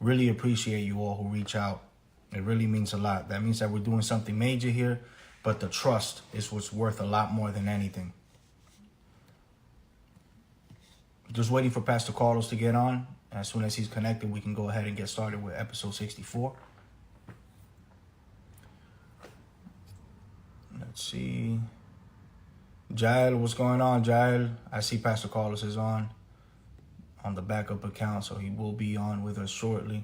Really appreciate you all who reach out. It really means a lot. That means that we're doing something major here, but the trust is what's worth a lot more than anything. Just waiting for Pastor Carlos to get on. As soon as he's connected, we can go ahead and get started with episode 64. Let's see. Jael, what's going on, Jael? I see Pastor Carlos is on the backup account, so he will be on with us shortly.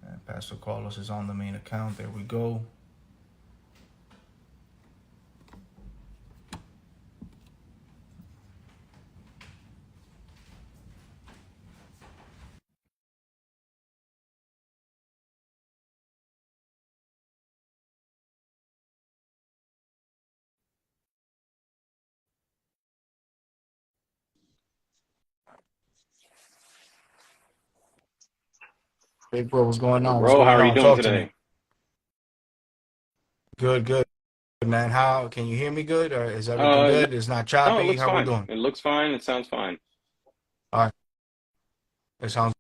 And Pastor Carlos is on the main account. There we go. Big bro, what's going on? What's Bro, how going are you on? doing Talk to me. today? Good, good, man. How can you hear me good? Or is everything Uh, no, good? It's not no, it choppy. looks How we fine. doing? It looks fine. It sounds fine. All right. It sounds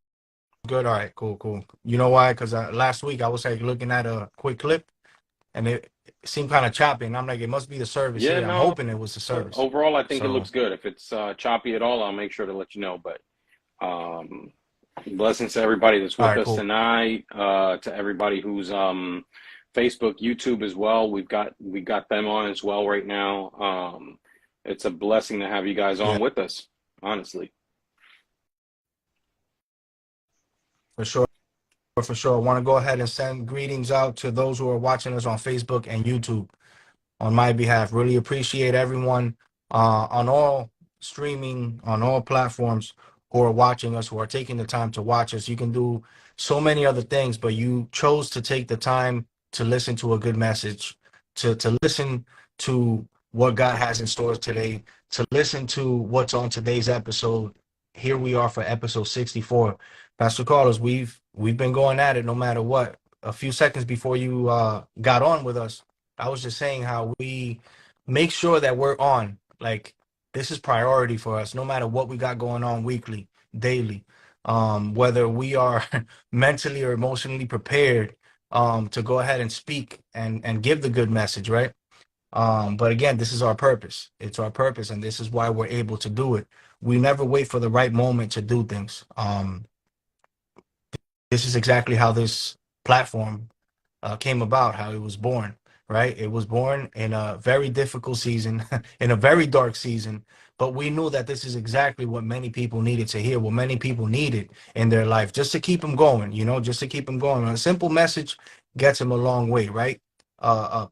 good. All right, cool, cool. You know why? Because last week I was like looking at a quick clip and it seemed kind of choppy. And I'm like, it must be the service Yeah, here. I'm no, hoping it was the service. overall, I think it So looks good. If it's choppy at all, I'll make sure to let you know. But um, blessings to everybody that's all with right, us cool. tonight. To everybody who's Facebook, YouTube as well. We got them on as well right now. It's a blessing to have you guys Yeah, on with us, honestly. for sure. For sure. I want to go ahead and send greetings out to those who are watching us on Facebook and YouTube on my behalf. Really appreciate everyone on all streaming, on all platforms who are watching us, who are taking the time to watch us. You can do so many other things, but you chose to take the time to listen to a good message, to listen to what God has in store today, to listen to what's on today's episode. Here we are for episode 64. Pastor Carlos, we've been going at it no matter what. A few seconds before you got on with us, I was just saying how we make sure that we're on. Like, this is priority for us, no matter what we got going on weekly, daily. Whether we are mentally or emotionally prepared to go ahead and speak and give the good message, right? But again, this is our purpose. It's our purpose, and this is why we're able to do it. We never wait for the right moment to do things. This is exactly how this platform came about, how it was born, right? It was born in a very difficult season, in a very dark season, but we knew that this is exactly what many people needed to hear, what many people needed in their life, just to keep them going, just to keep them going. A simple message gets them a long way, right?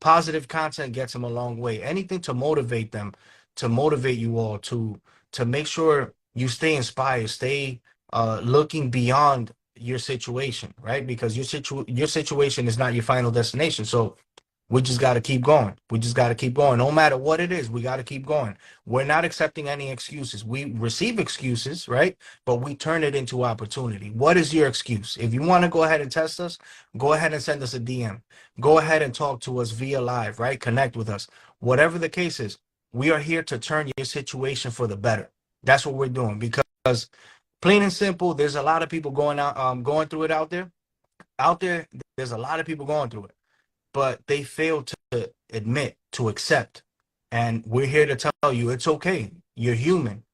Positive content gets them a long way. Anything to motivate them, to motivate you all, to make sure you stay inspired, stay looking beyond your situation, right? Because your situation is not your final destination. So we just got to keep going. We just got to keep going. No matter what it is, we got to keep going. We're not accepting any excuses. We receive excuses, right? But we turn it into opportunity. What is your excuse? If you want to go ahead and test us, go ahead and send us a DM. Go ahead and talk to us via live, right? Connect with us. Whatever the case is, we are here to turn your situation for the better. That's what we're doing because plain and simple, there's a lot of people going through it out there. Out there, there's a lot of people going through it, but they fail to admit, to accept. And we're here to tell you it's okay. You're human.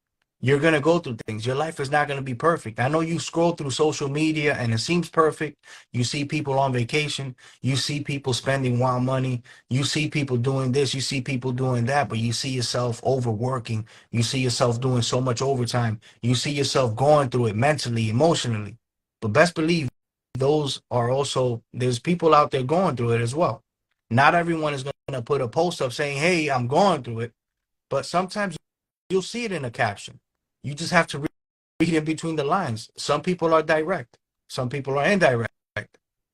You're going to go through things. Your life is not going to be perfect. I know you scroll through social media and it seems perfect. You see people on vacation. You see people spending wild money. You see people doing this. You see people doing that. But you see yourself overworking. You see yourself doing so much overtime. You see yourself going through it mentally, emotionally. But best believe those are also, there's people out there going through it as well. Not everyone is going to put a post up saying, hey, I'm going through it. But sometimes you'll see it in a caption. You just have to read in between the lines. Some people are direct, some people are indirect,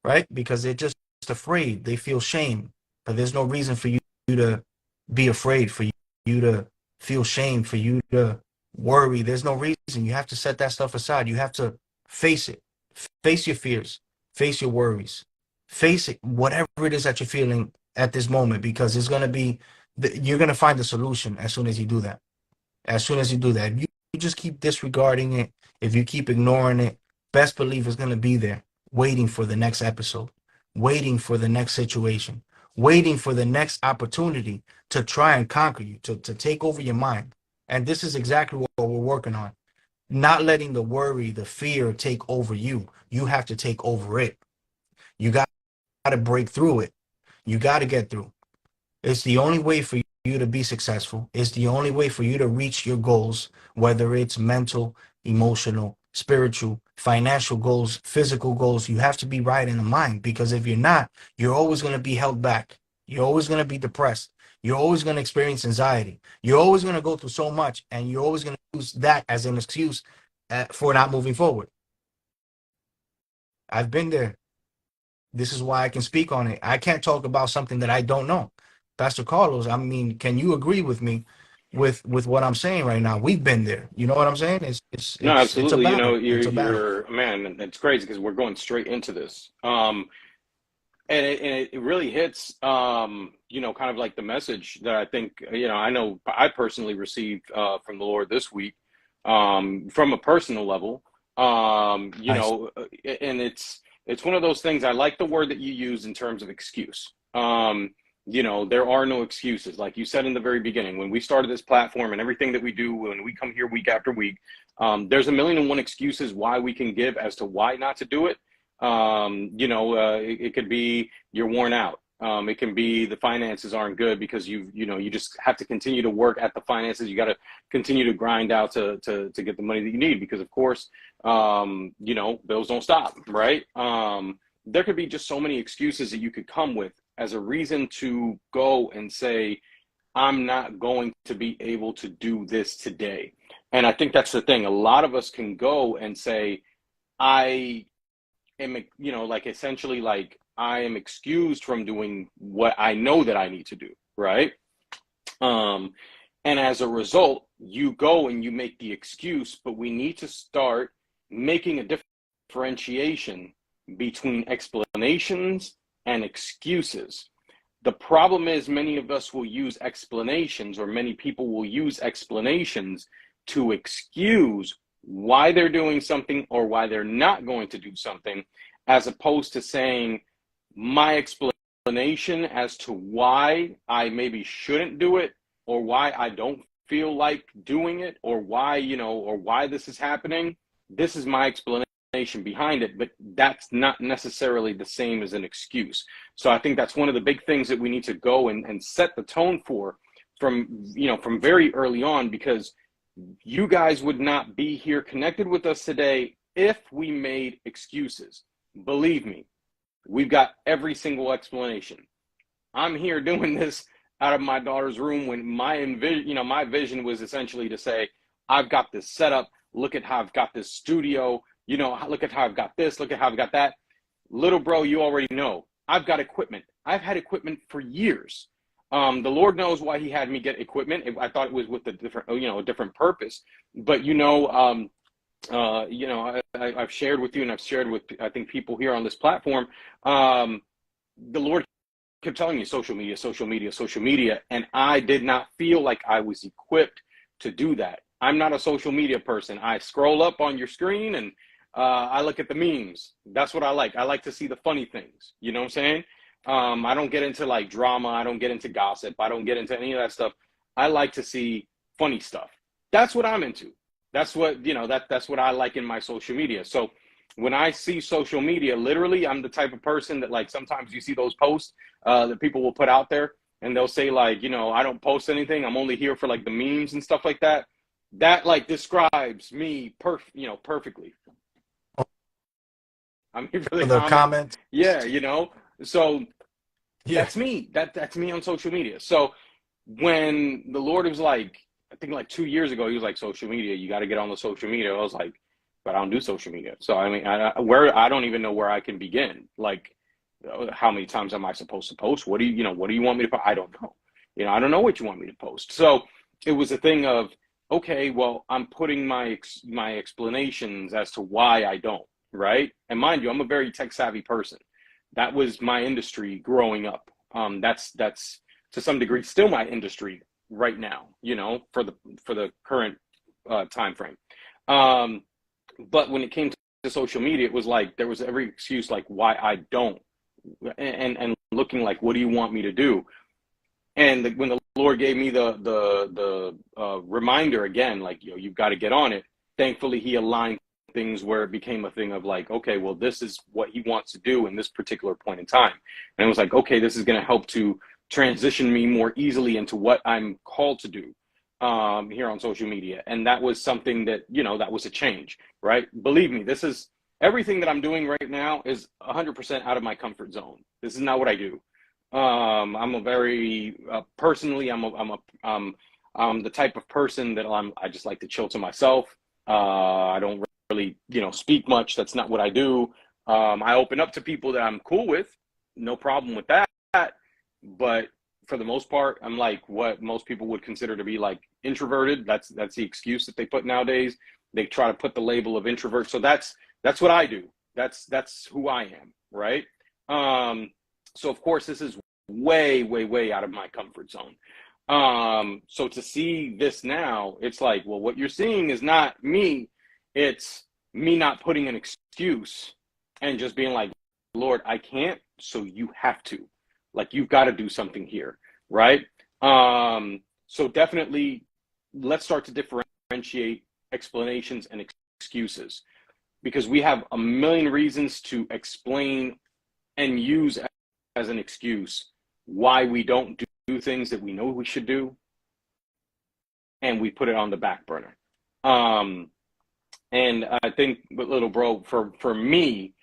right? Because they're just afraid. They feel shame, but there's no reason for you to be afraid, for you to feel shame, for you to worry. There's no reason. You have to set that stuff aside. You have to face it, face your fears, face your worries, face it, whatever it is that you're feeling at this moment, because it's going to be, you're going to find the solution as soon as you do that. As soon as you do that, if you just keep disregarding it, if you keep ignoring it, best believe is going to be there waiting for the next episode, waiting for the next situation, waiting for the next opportunity to try and conquer you, to take over your mind. And this is exactly what we're working on. Not letting the worry, the fear take over you. You have to take over it. You got to break through it. You got to get through. It's the only way for you to be successful. It's the only way for you to reach your goals, whether it's mental, emotional, spiritual, financial goals, physical goals. You have to be right in the mind, because if you're not, you're always going to be held back. You're always going to be depressed. You're always going to experience anxiety. You're always going to go through so much, and you're always going to use that as an excuse for not moving forward. I've been there. This is why I can speak on it. I can't talk about something that I don't know. Pastor Carlos, I mean, can you agree with me with what I'm saying right now? We've been there. You know what I'm saying? No, It's a absolutely. You know, battle. It's a battle. you're man. It's crazy because we're going straight into this. And it really hits, you know, kind of like the message that I think, you know, I know I personally received from the Lord this week, from a personal level, you Nice. know, and it's one of those things. I like the word that you use in terms of excuse. You know, there are no excuses. Like you said in the very beginning, when we started this platform and everything that we do, when we come here week after week, there's a million and one excuses why we can give as to why not to do it. You know, it could be you're worn out. It can be the finances aren't good because you know, you just have to continue to work at the finances. You got to continue to grind out to get the money that you need because, of course, you know, bills don't stop, right? There could be just so many excuses that you could come with as a reason to go and say, I'm not going to be able to do this today. And I think that's the thing. A lot of us can go and say, I am, you know, like essentially like I am excused from doing what I know that I need to do, right? Um, and as a result, you go and you make the excuse, but we need to start making a differentiation between explanations and excuses. The problem is many of us will use explanations, or many people will use explanations to excuse why they're doing something or why they're not going to do something, as opposed to saying my explanation as to why I maybe shouldn't do it, or why I don't feel like doing it, or why, you know, or why this is happening. This is my explanation behind it, but that's not necessarily the same as an excuse. So I think that's one of the big things that we need to go and set the tone for from, you know, from very early on, because you guys would not be here connected with us today if we made excuses. Believe me, we've got every single explanation. I'm here doing this out of my daughter's room when my vision was essentially to say, I've got this set up. Look at how I've got this studio. You know, look at how I've got this. Look at how I've got that. Little bro, you already know. I've got equipment. I've had equipment for years. The Lord knows why He had me get equipment. I thought it was with a different, you know, a different purpose. But you know, I've shared with you, and I've shared with I think people here on this platform. The Lord kept telling me social media, social media, social media, and I did not feel like I was equipped to do that. I'm not a social media person. I scroll up on your screen and I look at the memes. That's what I like. I like to see the funny things. You know what I'm saying? I don't get into like drama. I don't get into gossip. I don't get into any of that stuff. I like to see funny stuff. That's what I'm into. That's what, you know, that's what I like in my social media. So when I see social media, literally, I'm the type of person that, like, sometimes you see those posts that people will put out there and they'll say, like, you know, I don't post anything. I'm only here for like the memes and stuff like that. That like describes me perfectly. I'm here for the The comment. comments. Yeah, you know. So Yeah. that's me. That's me on social media. So when the Lord was like, I think like 2 years ago, He was like, social media, you got to get on the social media. I was like, but I don't do social media. So I mean, I don't even know where I can begin. Like, how many times am I supposed to post? What do you want me to post? I don't know. You know, I don't know what you want me to post. So it was a thing of, okay, well, I'm putting my explanations as to why I don't, right? And mind you, I'm a very tech savvy person. That was my industry growing up. That's to some degree still my industry right now, you know, for the current time frame. But when it came to to social media, it was like there was every excuse like why I don't, and looking like, what do you want me to do? And when the Lord gave me the reminder again, like, you've got to get on it. Thankfully, He aligned things where it became a thing of like, okay, well, this is what He wants to do in this particular point in time. And it was like, okay, this is going to help to transition me more easily into what I'm called to do here on social media. And that was something that, that was a change, right? Believe me, this is everything that I'm doing right now is 100% out of my comfort zone. This is not what I do. I'm a very personally, I'm the type of person that I just like to chill to myself. I don't really, speak much. That's not what I do. I open up to people that I'm cool with, no problem with that. But for the most part, I'm like what most people would consider to be like introverted. That's the excuse that they put nowadays. They try to put the label of introvert. So that's what I do. That's who I am, right? So of course, this is way, way, way out of my comfort zone. So to see this now, it's like, well, what you're seeing is not me. It's me not putting an excuse and just being like, Lord, I can't, so you have to. Like, you've got to do something here, right? So definitely, let's start to differentiate explanations and excuses, because we have a million reasons to explain and use as an excuse why we don't do things that we know we should do, and we put it on the back burner. And I think, little bro, for me,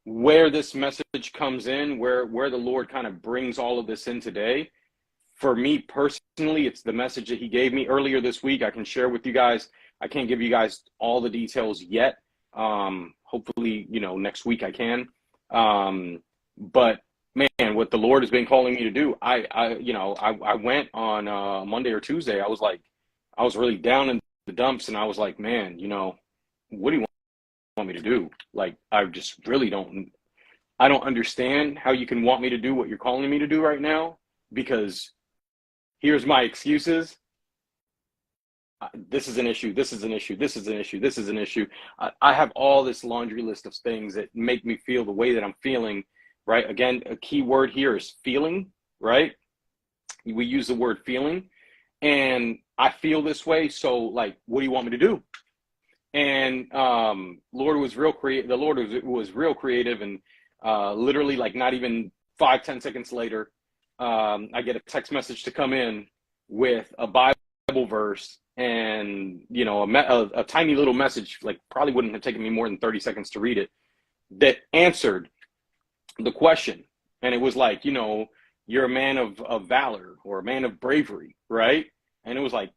where this message comes in, where the Lord kind of brings all of this in today, for me personally, it's the message that He gave me earlier this week. I can share with you guys. I can't give you guys all the details yet. Hopefully, next week I can. But man, what the Lord has been calling me to do, I went on Monday or Tuesday. I was really down in the dumps, and I was like, man, what do you want me to do? Like, I just really I don't understand how you can want me to do what you're calling me to do right now, because here's my excuses. This is an issue. This is an issue. This is an issue. This is an issue. I have all this laundry list of things that make me feel the way that I'm feeling, right? Again, a key word here is feeling, right? We use the word feeling, and I feel this way. So like, what do you want me to do? And Lord was real creative. The Lord was real creative, and literally, like, not even 5-10 seconds later, I get a text message to come in with a Bible verse, and a tiny little message, like probably wouldn't have taken me more than 30 seconds to read it, that answered the question. And it was like, you're a man of valor, or a man of bravery, right? And it was like,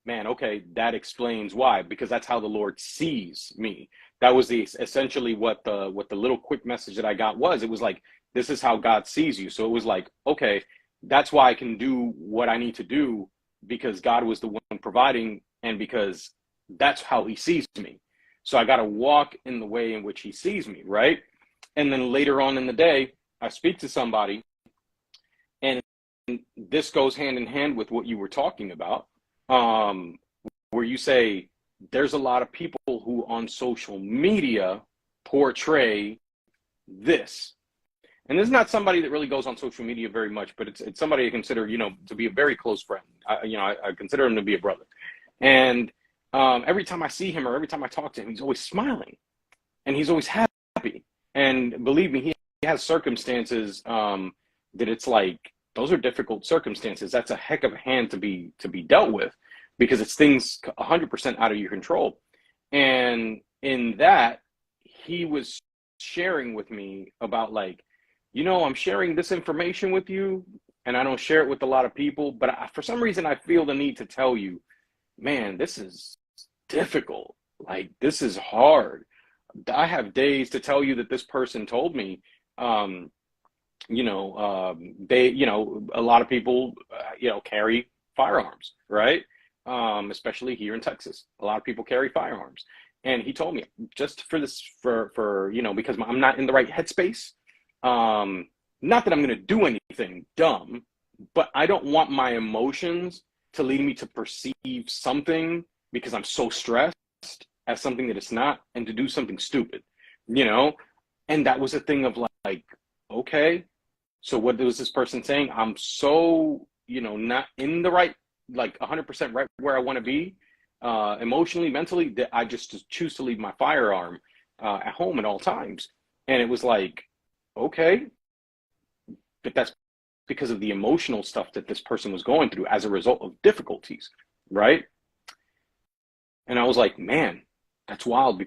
man, okay, that explains why, because that's how the Lord sees me. That was essentially what the little quick message that I got was. It was like, this is how God sees you. So it was like, okay, that's why I can do what I need to do, because God was the one providing, and because that's how He sees me. So I got to walk in the way in which He sees me, right? And then later on in the day, I speak to somebody, and this goes hand in hand with what you were talking about. Where you say there's a lot of people who on social media portray this. And this is not somebody that really goes on social media very much, but it's somebody I consider, to be a very close friend. I consider him to be a brother. And every time I see him, or every time I talk to him, he's always smiling, and he's always happy. And believe me, he has circumstances that it's like, those are difficult circumstances. That's a heck of a hand to be dealt with, because it's things 100% out of your control. And in that, he was sharing with me about, like, I'm sharing this information with you, and I don't share it with a lot of people, but for some reason I feel the need to tell you, man, this is difficult. Like, this is hard. I have days to tell you that this person told me, a lot of people, carry firearms, right? Especially here in Texas, a lot of people carry firearms. And he told me, just for this, because I'm not in the right headspace. Not that I'm going to do anything dumb, but I don't want my emotions to lead me to perceive something, because I'm so stressed, as something that it's not, and to do something stupid. you know? And that was a thing of like, okay, so what was this person saying? I'm so, not in the right, like 100% right where I want to be, emotionally, mentally, that I just choose to leave my firearm at home at all times. And it was like, okay, but that's because of the emotional stuff that this person was going through as a result of difficulties, right? And I was like, man, that's wild,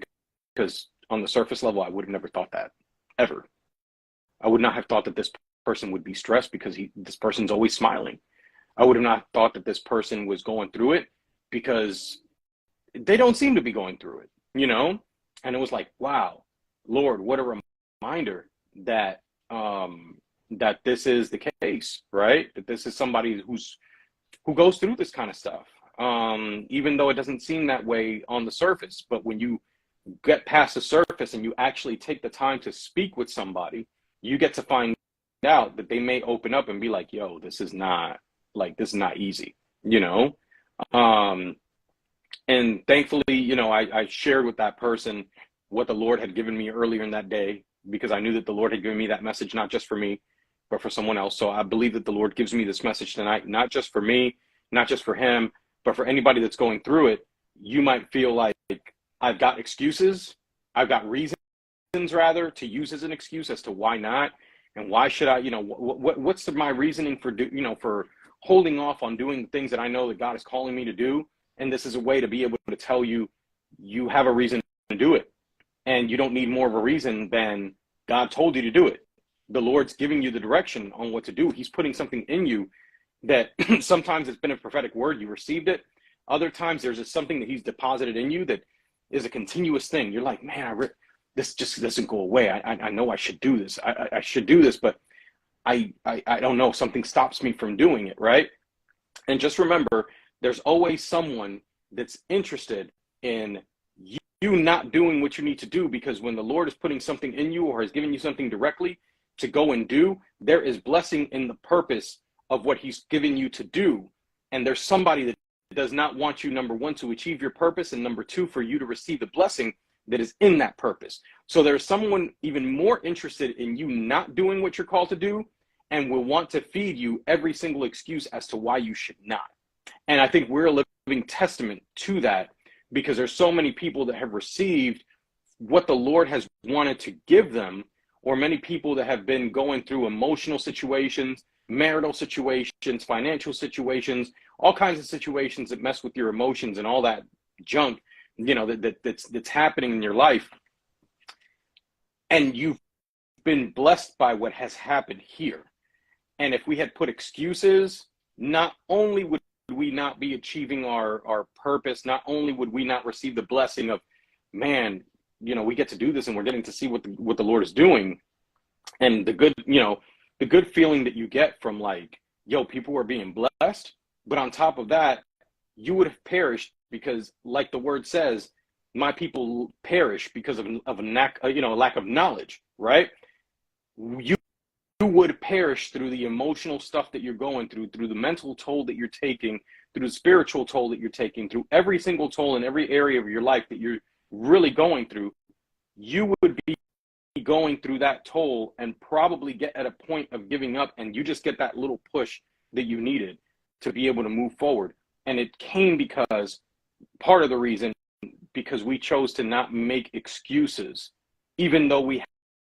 because on the surface level, I would have never thought that ever. I would not have thought that this person would be stressed because this person's always smiling. I would have not thought that this person was going through it because they don't seem to be going through it, you know? And it was like, wow, Lord, what a reminder that that this is the case, right? That this is somebody who goes through this kind of stuff. Even though it doesn't seem that way on the surface, but when you get past the surface and you actually take the time to speak with somebody, you get to find out that they may open up and be like, yo, this is not easy, you know? Um, and thankfully, I shared with that person what the Lord had given me earlier in that day, because I knew that the Lord had given me that message, not just for me, but for someone else. So I believe that the Lord gives me this message tonight, not just for me, not just for him, but for anybody that's going through it. You might feel like I've got excuses, I've got reasons rather to use as an excuse as to why not, and why should I, what's my reasoning for for holding off on doing the things that I know that God is calling me to do. And this is a way to be able to tell you, you have a reason to do it, and you don't need more of a reason than God told you to do it. The Lord's giving you the direction on what to do. He's putting something in you that sometimes it's been a prophetic word, you received it. Other times there's just something that he's deposited in you that is a continuous thing. You're like, man, this just doesn't go away. I know I should do this. I should do this, but I don't know. Something stops me from doing it, right? And just remember, there's always someone that's interested in you not doing what you need to do, because when the Lord is putting something in you or has given you something directly to go and do, there is blessing in the purpose of what he's given you to do. And there's somebody that does not want you, number one, to achieve your purpose, and number two, for you to receive the blessing that is in that purpose. So there's someone even more interested in you not doing what you're called to do, and will want to feed you every single excuse as to why you should not. And I think we're a living testament to that, because there's so many people that have received what the Lord has wanted to give them, or many people that have been going through emotional situations, marital situations, financial situations, all kinds of situations that mess with your emotions and all that junk, that's happening in your life. And you've been blessed by what has happened here. And if we had put excuses, not only would we not be achieving our purpose, not only would we not receive the blessing of, man, we get to do this and we're getting to see what the Lord is doing, and the good feeling that you get from like, yo, people are being blessed. But on top of that, you would have perished because, like the word says, my people perish because of a lack of knowledge, right? You would perish through the emotional stuff that you're going through the mental toll that you're taking, through the spiritual toll that you're taking, through every single toll in every area of your life that you're really going through. You would be going through that toll and probably get at a point of giving up, and you just get that little push that you needed to be able to move forward. And it came because part of the reason, because we chose to not make excuses, even though we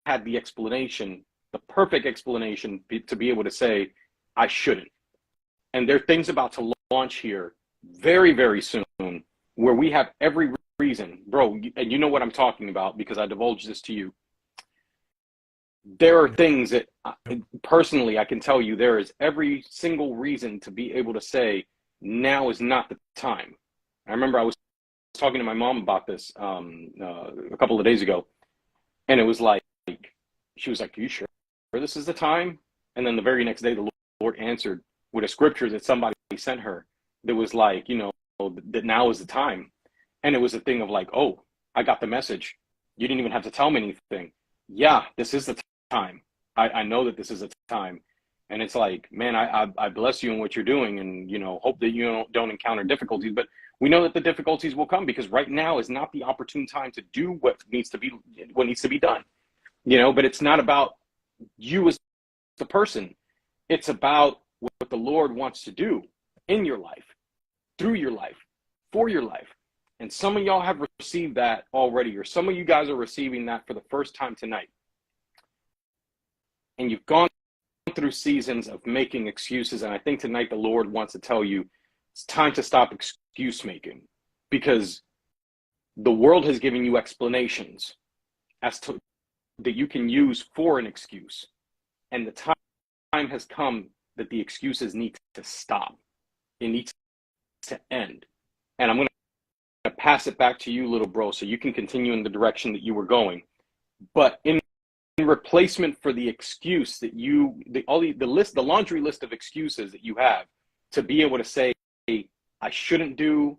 had the explanation, the perfect explanation to be able to say, I shouldn't. And there are things about to launch here very, very soon where we have every reason, bro, and you know what I'm talking about because I divulged this to you. There are things that personally I can tell you there is every single reason to be able to say, now is not the time. I remember I was talking to my mom about this a couple of days ago, and it was like, she was like, are you sure this is the time? And then the very next day, the Lord answered with a scripture that somebody sent her that was like, that now is the time. And it was a thing of like, oh, I got the message. You didn't even have to tell me anything. Yeah, this is the time. I know that this is the time. And it's like, man, I bless you in what you're doing, and hope that you don't encounter difficulties. But We know that the difficulties will come because right now is not the opportune time to do what needs to be done. But it's not about you as the person. It's about what the Lord wants to do in your life, through your life, for your life. And some of y'all have received that already, or some of you guys are receiving that for the first time tonight. And you've gone through seasons of making excuses. And I think tonight the Lord wants to tell you it's time to stop excuse making, because the world has given you explanations as to that you can use for an excuse. And the time has come that the excuses need to stop. It needs to end. And I'm going to pass it back to you, little bro, so you can continue in the direction that you were going. But in replacement for the excuse that the laundry list of excuses that you have to be able to say, I shouldn't do,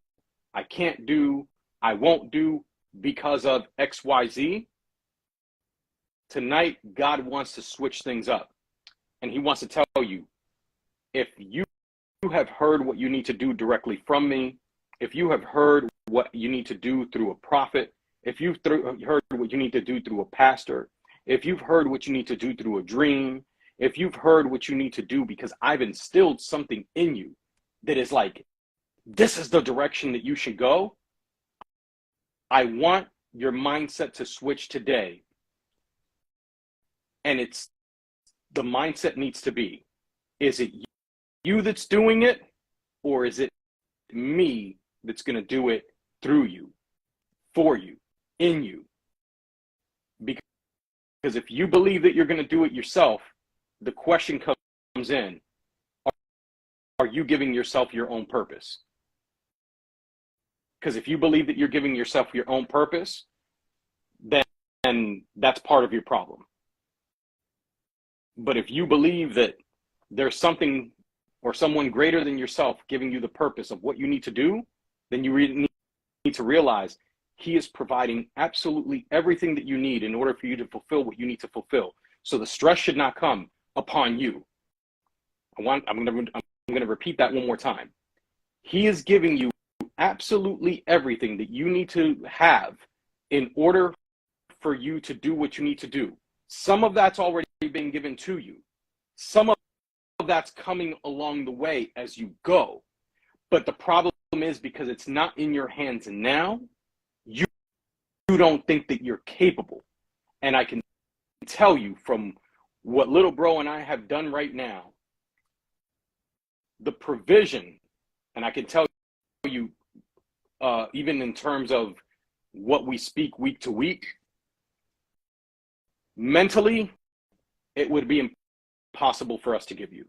I can't do, I won't do because of XYZ, tonight God wants to switch things up. And he wants to tell you, if you have heard what you need to do directly from me, if you have heard what you need to do through a prophet, if you've heard what you need to do through a pastor, if you've heard what you need to do through a dream, if you've heard what you need to do because I've instilled something in you that is like, this is the direction that you should go, I want your mindset to switch today. And the mindset needs to be, is it you that's doing it, or is it me that's going to do it through you, for you, in you? Because if you believe that you're going to do it yourself, the question comes in, are you giving yourself your own purpose? Because if you believe that you're giving yourself your own purpose, then that's part of your problem. But if you believe that there's something or someone greater than yourself giving you the purpose of what you need to do, then you need to realize he is providing absolutely everything that you need in order for you to fulfill what you need to fulfill. So the stress should not come upon you. I'm going to repeat that one more time. He is giving you absolutely everything that you need to have in order for you to do what you need to do. Some of that's already been given to you. Some of that's coming along the way as you go. But the problem is, because it's not in your hands now, you don't think that you're capable. And I can tell you from what little bro and I have done right now, the provision, and I can tell you, even in terms of what we speak week to week, mentally, it would be impossible for us to give you.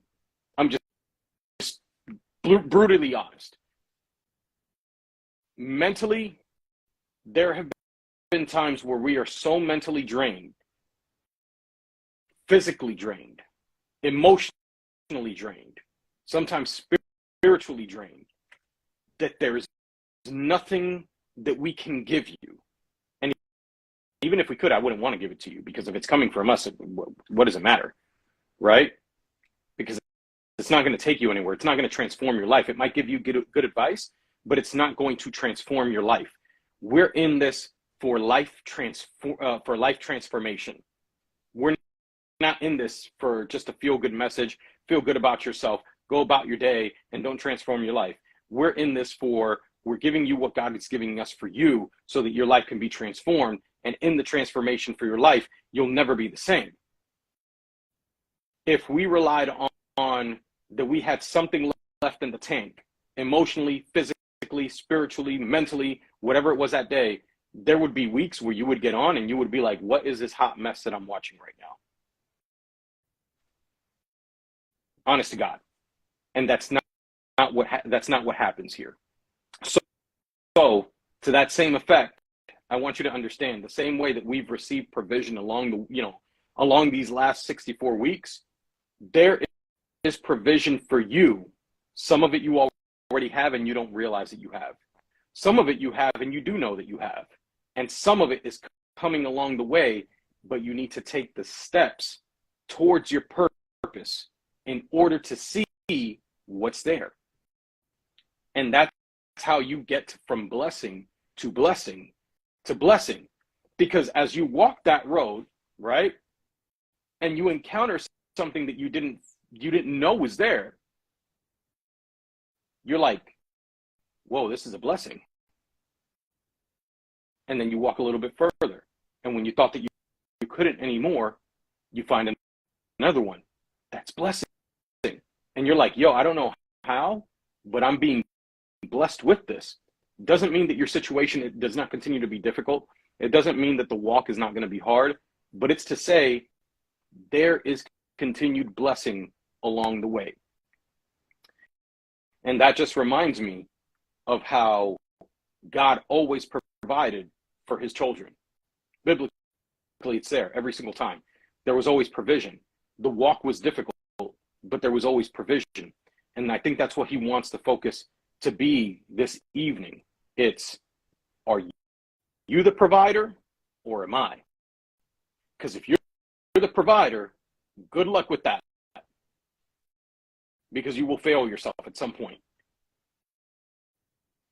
I'm just brutally honest. Mentally, there have been times where we are so mentally drained, physically drained, emotionally drained, sometimes spiritually drained, that there is nothing that we can give you. And even if we could, I wouldn't want to give it to you, because if it's coming from us, what does it matter, right? Because it's not going to take you anywhere. It's not going to transform your life. It might give you good advice, but it's not going to transform your life. We're in this for life transformation. We're not in this for just a feel-good message, feel good about yourself, go about your day, and don't transform your life. We're in this we're giving you what God is giving us for you so that your life can be transformed. And in the transformation for your life, you'll never be the same. If we relied on that we had something left in the tank, emotionally, physically, spiritually, mentally, whatever it was that day, there would be weeks where you would get on and you would be like, what is this hot mess that I'm watching right now? Honest to God. And that's not what happens here. So to that same effect, I want you to understand, the same way that we've received provision along these last 64 weeks, there is provision for you. Some of it you already have and you don't realize that you have. Some of it you have and you do know that you have. And some of it is coming along the way, but you need to take the steps towards your purpose in order to see what's there. And that's how you get from blessing to blessing to blessing. Because as you walk that road, right, and you encounter something that you didn't know was there, you're like, whoa, this is a blessing. And then you walk a little bit further. And when you thought that you couldn't anymore, you find another one that's blessing. And you're like, yo, I don't know how, but I'm being blessed with this. Doesn't mean that your situation, it does not continue to be difficult. It doesn't mean that the walk is not going to be hard, but it's to say there is continued blessing along the way. And that just reminds me of how God always provided for his children. Biblically, it's there every single time. There was always provision. The walk was difficult, but there was always provision. And I think that's what he wants the focus to be this evening. It's, are you the provider or am I? Because if you're the provider, good luck with that. Because you will fail yourself at some point.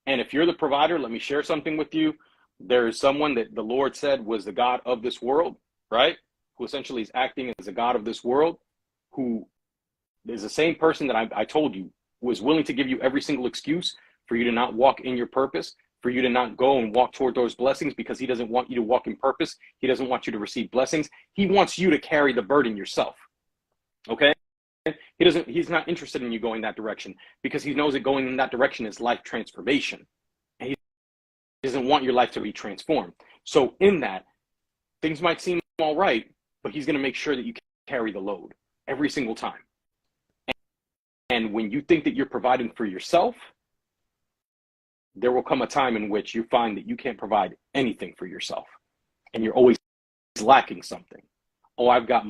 And if you're the provider, let me share something with you. There is someone that the Lord said was the God of this world, right? Who essentially is acting as a God of this world, who is the same person that I told you was willing to give you every single excuse for you to not walk in your purpose, for you to not go and walk toward those blessings, because he doesn't want you to walk in purpose. He doesn't want you to receive blessings. He wants you to carry the burden yourself. Okay? He's not interested in you going that direction, because he knows that going in that direction is life transformation. And he doesn't want your life to be transformed. So in that, things might seem all right, but he's going to make sure that you carry the load every single time. And when you think that you're providing for yourself, there will come a time in which you find that you can't provide anything for yourself. And you're always lacking something. Oh, I've got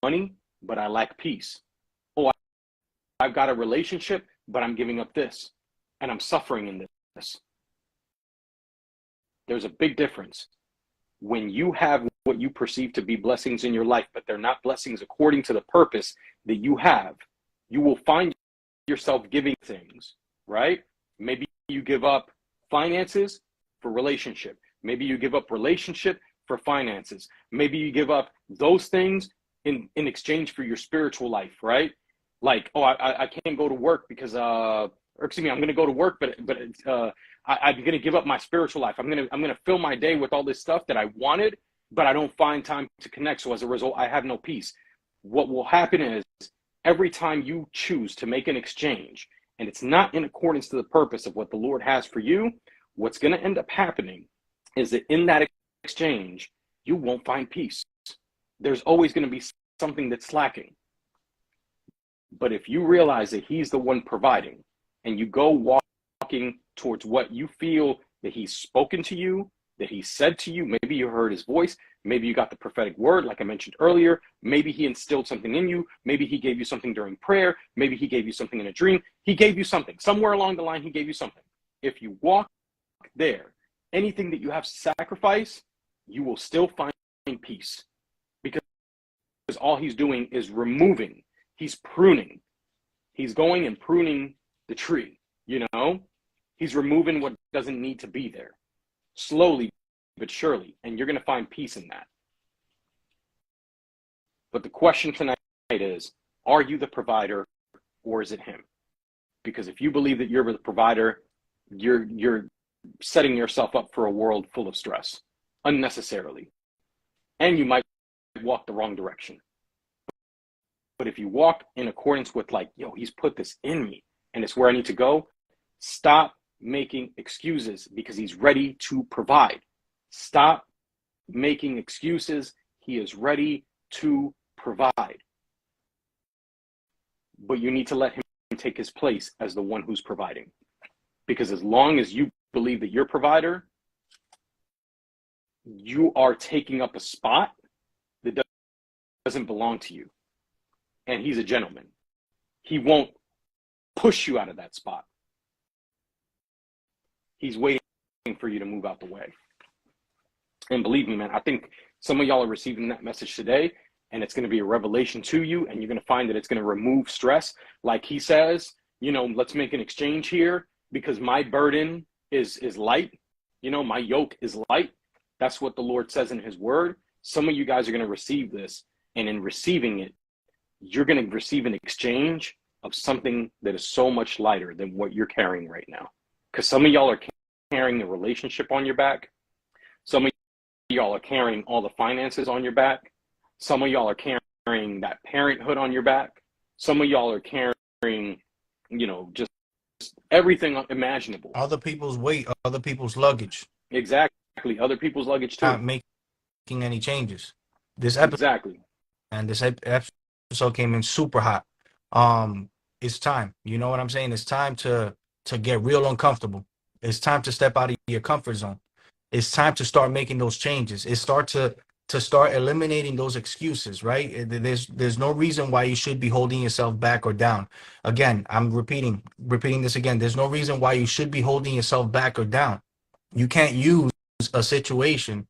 money, but I lack peace. Oh, I've got a relationship, but I'm giving up this. And I'm suffering in this. There's a big difference. When you have what you perceive to be blessings in your life, but they're not blessings according to the purpose that you have, you will find yourself giving things, right? Maybe you give up finances for relationship. Maybe you give up relationship for finances. Maybe you give up those things in exchange for your spiritual life, right? Like, oh, I can't go to work because, or excuse me, I'm going to go to work, but I'm going to give up my spiritual life. I'm going to fill my day with all this stuff that I wanted, but I don't find time to connect. So as a result, I have no peace. What will happen is every time you choose to make an exchange, and it's not in accordance to the purpose of what the Lord has for you, what's going to end up happening is that in that exchange, you won't find peace. There's always going to be something that's lacking. But if you realize that he's the one providing, and you go walking towards what you feel that he's spoken to you, that he said to you, maybe you heard his voice, maybe you got the prophetic word, like I mentioned earlier, maybe he instilled something in you, maybe he gave you something during prayer, maybe he gave you something in a dream, he gave you something. Somewhere along the line, he gave you something. If you walk there, anything that you have to sacrifice, you will still find peace. Because all he's doing is removing, he's pruning. He's going and pruning the tree, you know? He's removing what doesn't need to be there. Slowly but surely, and you're going to find peace in that. But the question tonight is, are you the provider or is it him? Because if you believe that you're the provider, you're setting yourself up for a world full of stress unnecessarily. And you might walk the wrong direction. But if you walk in accordance with like, yo, he's put this in me and it's where I need to go, stop making excuses because he's ready to provide. Stop making excuses. He is ready to provide. But you need to let him take his place as the one who's providing. Because as long as you believe that you're provider, you are taking up a spot that doesn't belong to you. And he's a gentleman. He won't push you out of that spot. He's waiting for you to move out the way. And believe me, man, I think some of y'all are receiving that message today, and it's going to be a revelation to you, and you're going to find that it's going to remove stress. Like he says, you know, let's make an exchange here. because my burden is light. You know, my yoke is light. That's what the Lord says in his word. Some of you guys are going to receive this, and in receiving it, you're going to receive an exchange of something that is so much lighter than what you're carrying right now. Because some of y'all are carrying the relationship on your back. Some of y'all are carrying all the finances on your back. Some of y'all are carrying that parenthood on your back. Some of y'all are carrying, you know, just everything imaginable. Other people's weight, other people's luggage. Exactly. Other people's luggage too. Not making any changes. This episode, Exactly. and this episode came in super hot. It's time. You know what I'm saying? It's time to get real uncomfortable. It's time to step out of your comfort zone. It's time to start making those changes. It's to start eliminating those excuses, right? There's no reason why you should be holding yourself back or down. Again, I'm repeating this again. There's no reason why you should be holding yourself back or down. You can't use a situation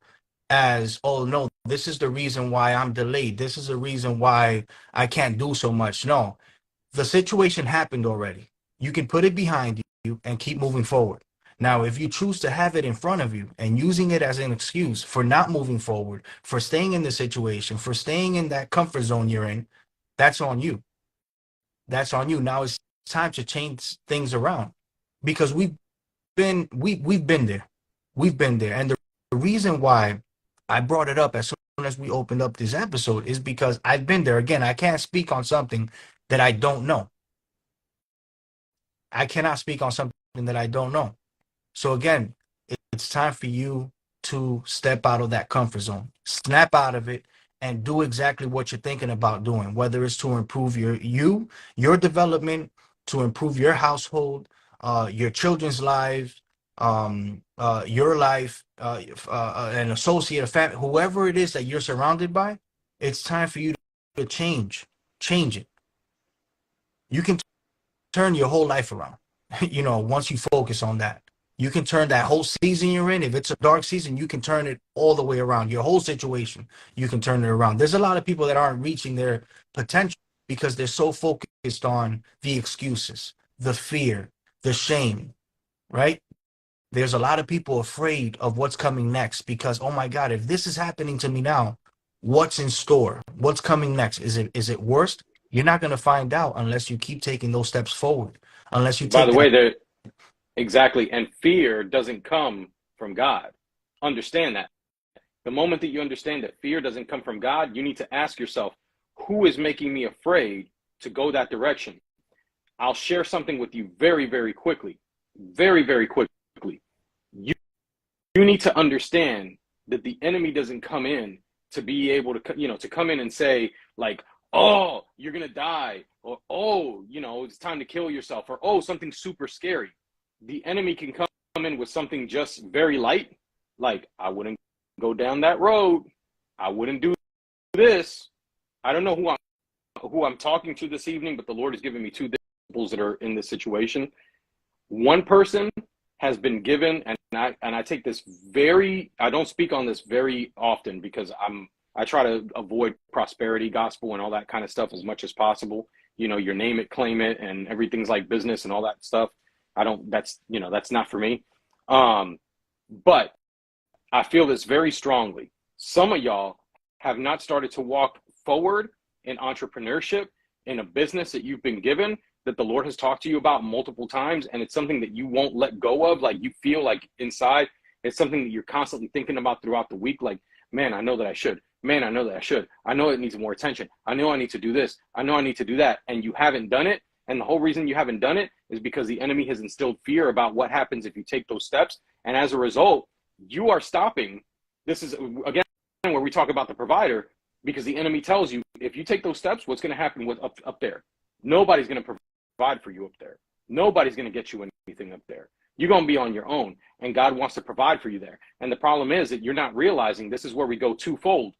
as, oh no, this is the reason why I'm delayed. This is the reason why I can't do so much. No, the situation happened already. You can put it behind you and keep moving forward. Now, if you choose to have it in front of you and using it as an excuse for not moving forward, for staying in the situation, for staying in that comfort zone you're in, that's on you. That's on you. Now it's time to change things around, because we've been there. We've been there. And the reason why I brought it up as soon as we opened up this episode is because I've been there. Again, I can't speak on something that I don't know. I cannot speak on something that I don't know. So again, it's time for you to step out of that comfort zone, snap out of it, and do exactly what you're thinking about doing, whether it's to improve your development, to improve your household, your children's lives, your life, an associate, a family, whoever it is that you're surrounded by. It's time for you to change it. You can turn your whole life around. You know, once you focus on that, you can turn that whole season you're in. If it's a dark season, you can turn it all the way around. Your whole situation, you can turn it around. There's a lot of people that aren't reaching their potential because they're so focused on the excuses, the fear, the shame, right? There's a lot of people afraid of what's coming next because, oh my God, if this is happening to me now, what's in store? What's coming next? Is it worse? You're not going to find out unless you keep taking those steps forward. Unless you By take the that. way, exactly. And fear doesn't come from God. Understand that. The moment that you understand that fear doesn't come from God, you need to ask yourself, who is making me afraid to go that direction? I'll share something with you very, very quickly. Very, very quickly. You need to understand that the enemy doesn't come in to be able to, to come in and say, like, oh, you're going to die, or, oh, it's time to kill yourself, or, oh, something super scary. The enemy can come in with something just very light, like, I wouldn't go down that road. I wouldn't do this. I don't know who I'm talking to this evening, but the Lord has given me two disciples that are in this situation. One person has been given, and I take this I don't speak on this very often because I try to avoid prosperity gospel and all that kind of stuff as much as possible. Your name it, claim it, and everything's like business and all that stuff. That's not for me. But I feel this very strongly. Some of y'all have not started to walk forward in entrepreneurship in a business that you've been given, that the Lord has talked to you about multiple times, and it's something that you won't let go of. Like, you feel like inside it's something that you're constantly thinking about throughout the week. Like, man, I know that I should. Man, I know that I should. I know it needs more attention. I know I need to do this. I know I need to do that. And you haven't done it. And the whole reason you haven't done it is because the enemy has instilled fear about what happens if you take those steps. And as a result, you are stopping. This is, again, where we talk about the provider, because the enemy tells you, if you take those steps, what's going to happen with up there? Nobody's going to provide for you up there. Nobody's going to get you anything up there. You're going to be on your own, and God wants to provide for you there. And the problem is that you're not realizing, this is where we go twofold.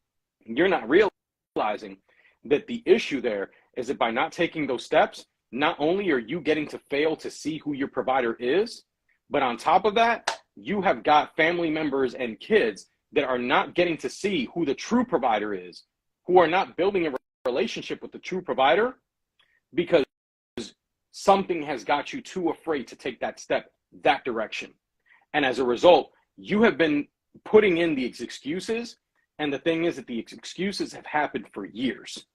You're not realizing that the issue there is that by not taking those steps, not only are you getting to fail to see who your provider is, but on top of that, you have got family members and kids that are not getting to see who the true provider is, who are not building a relationship with the true provider, because something has got you too afraid to take that step that direction. And as a result, you have been putting in these excuses. And the thing is that the excuses have happened for years.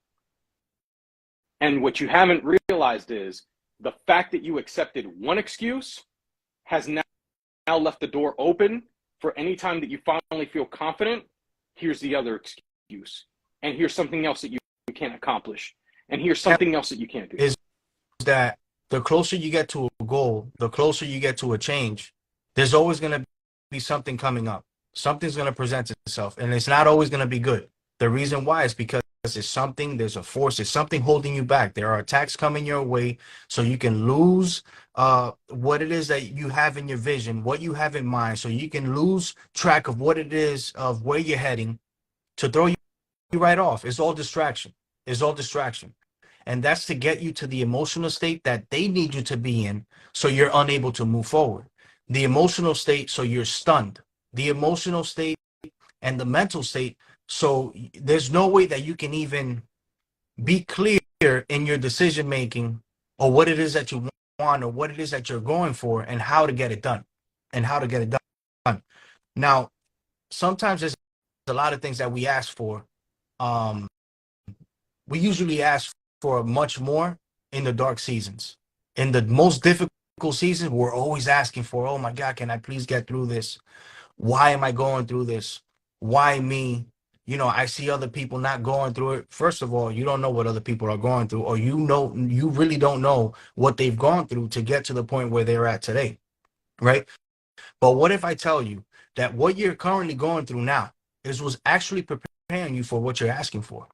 And what you haven't realized is the fact that you accepted one excuse has now left the door open for any time that you finally feel confident. Here's the other excuse. And here's something else that you can't accomplish. And here's something else that you can't do. Is that the closer you get to a goal, the closer you get to a change, there's always going to be something coming up. Something's going to present itself, and it's not always going to be good. The reason why is because there's something, there's a force, there's something holding you back. There are attacks coming your way, so you can lose what it is that you have in your vision, what you have in mind, so you can lose track of what it is, of where you're heading, to throw you right off. It's all distraction. It's all distraction. And that's to get you to the emotional state that they need you to be in, so you're unable to move forward. The emotional state, so you're stunned. The emotional state and the mental state, so there's no way that you can even be clear in your decision making, or what it is that you want, or what it is that you're going for, and how to get it done, and how to get it done. Now, sometimes there's a lot of things that we ask for. We usually ask for much more in the dark seasons. In the most difficult seasons, we're always asking for, oh my God, can I please get through this? Why am I going through this? Why me? You know, I see other people not going through it. First of all, you don't know what other people are going through, or you really don't know what they've gone through to get to the point where they're at today, right? But what if I tell you that what you're currently going through now was actually preparing you for what you're asking for?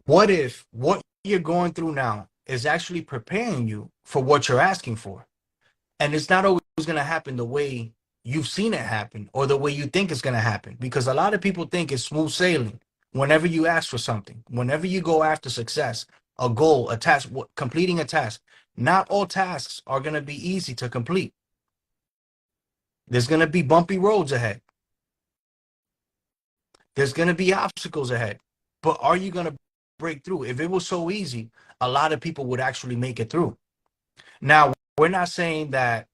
What if what you're going through now is actually preparing you for what you're asking for? And it's not always going to happen the way you've seen it happen, or the way you think it's going to happen, because a lot of people think it's smooth sailing whenever you ask for something, whenever you go after success, a goal, a task, completing a task. Not all tasks are going to be easy to complete. There's going to be bumpy roads ahead. There's going to be obstacles ahead. But are you going to break through? If it was so easy, a lot of people would actually make it through. Now, we're not saying that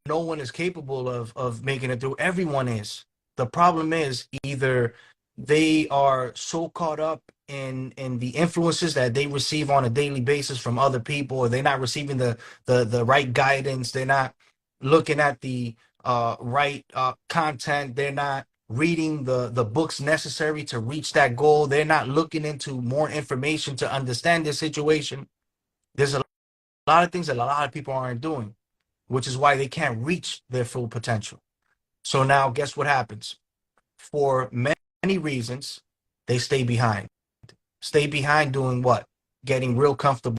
no one is capable of making it through. Everyone is. The problem is either they are so caught up in the influences that they receive on a daily basis from other people, or they're not receiving the right guidance. They're not looking at the right content. They're not reading the books necessary to reach that goal. They're not looking into more information to understand their situation. There's a lot of things that a lot of people aren't doing, which is why they can't reach their full potential. So now guess what happens? For many reasons, they stay behind. Stay behind doing what? Getting real comfortable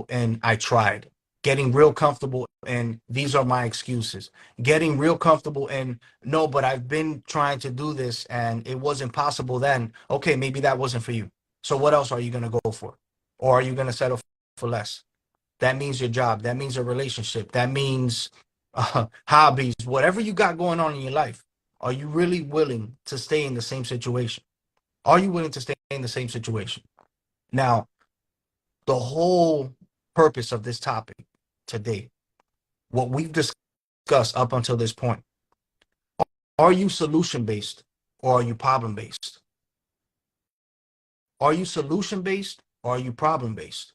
and I tried. Getting real comfortable and these are my excuses. Getting real comfortable and no, but I've been trying to do this and it wasn't possible then. Okay, maybe that wasn't for you. So what else are you going to go for? Or are you going to settle for less? That means your job. That means a relationship. That means hobbies, whatever you got going on in your life. Are you really willing to stay in the same situation? Are you willing to stay in the same situation? Now, the whole purpose of this topic today, what we've discussed up until this point, are you solution-based or are you problem-based? Are you solution-based or are you problem-based?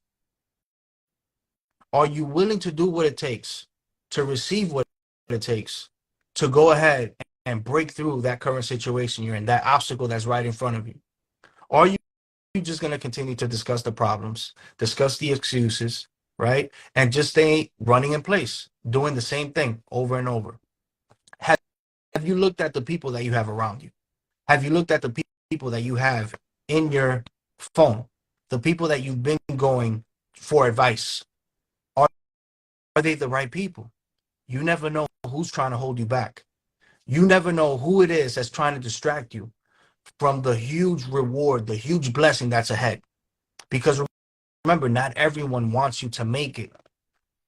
Are you willing to do what it takes to receive what it takes to go ahead and break through that current situation you're in, that obstacle that's right in front of you? Are you just going to continue to discuss the problems, discuss the excuses, right? And just stay running in place, doing the same thing over and over? Have you looked at the people that you have around you? Have you looked at the people that you have in your phone, the people that you've been going for advice? Are they the right people? You never know who's trying to hold you back. You never know who it is that's trying to distract you from the huge reward, the huge blessing that's ahead. Because remember, not everyone wants you to make it.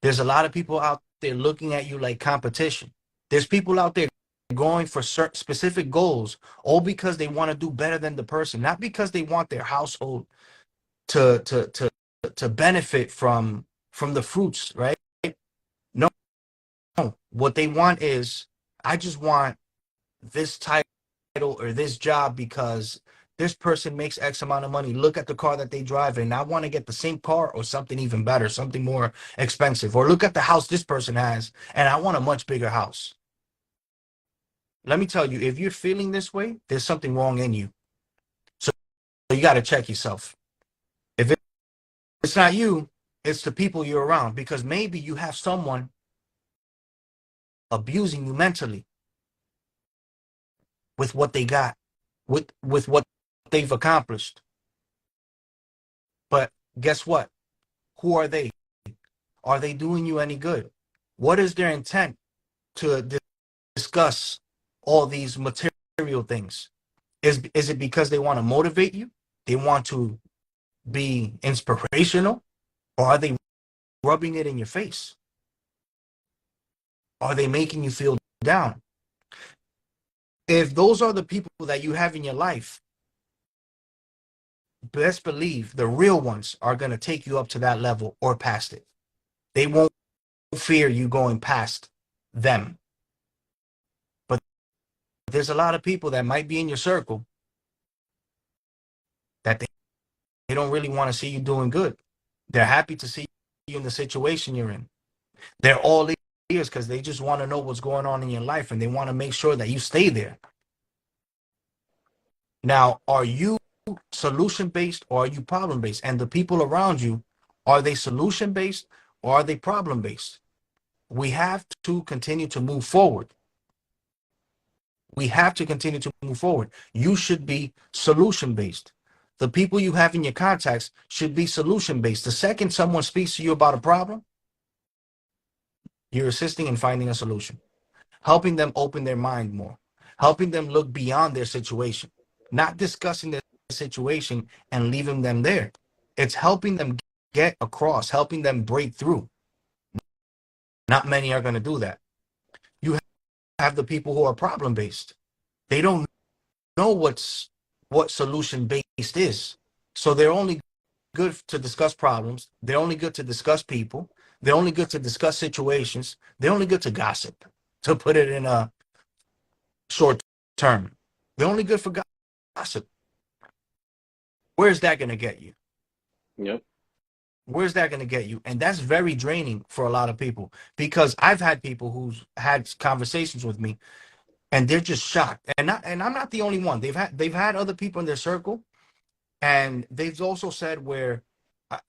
There's a lot of people out there looking at you like competition. There's people out there going for certain specific goals, all because they want to do better than the person, not because they want their household to to to to benefit from the fruits, right? No, no. What they want is, I just want this title or this job because this person makes X amount of money. Look at the car that they drive, and I want to get the same car or something even better, something more expensive. Or look at the house this person has, and I want a much bigger house. Let me tell you, if you're feeling this way, there's something wrong in you. So you got to check yourself. If it's not you, it's the people you're around, because maybe you have someone abusing you mentally with what they got, with what they've accomplished. But guess what? Who are they? Are they doing you any good? What is their intent to discuss all these material things? Is it because they want to motivate you? They want to be inspirational? Or are they rubbing it in your face? Are they making you feel down? If those are the people that you have in your life, best believe the real ones are going to take you up to that level or past it. They won't fear you going past them. But there's a lot of people that might be in your circle that they don't really want to see you doing good. They're happy to see you in the situation you're in. They're all ears because they just want to know what's going on in your life, and they want to make sure that you stay there. Now, are you solution based or are you problem based? And the people around you, are they solution based or are they problem based? We have to continue to move forward. We have to continue to move forward. You should be solution based. The people you have in your contacts should be solution based. The second someone speaks to you about a problem, you're assisting in finding a solution, helping them open their mind more, helping them look beyond their situation, not discussing their situation and leaving them there. It's helping them get across, helping them break through. Not many are going to do that. You have the people who are problem based. They don't know what solution based is. So they're only good to discuss problems. They're only good to discuss people. They're only good to discuss situations. They're only good to gossip, to put it in a short term. They're only good for gossip. Where's that going to get you? Yep. Where's that going to get you? And that's very draining for a lot of people, because I've had people who's had conversations with me and they're just shocked. And I'm not the only one. They've had other people in their circle, and they've also said where, I-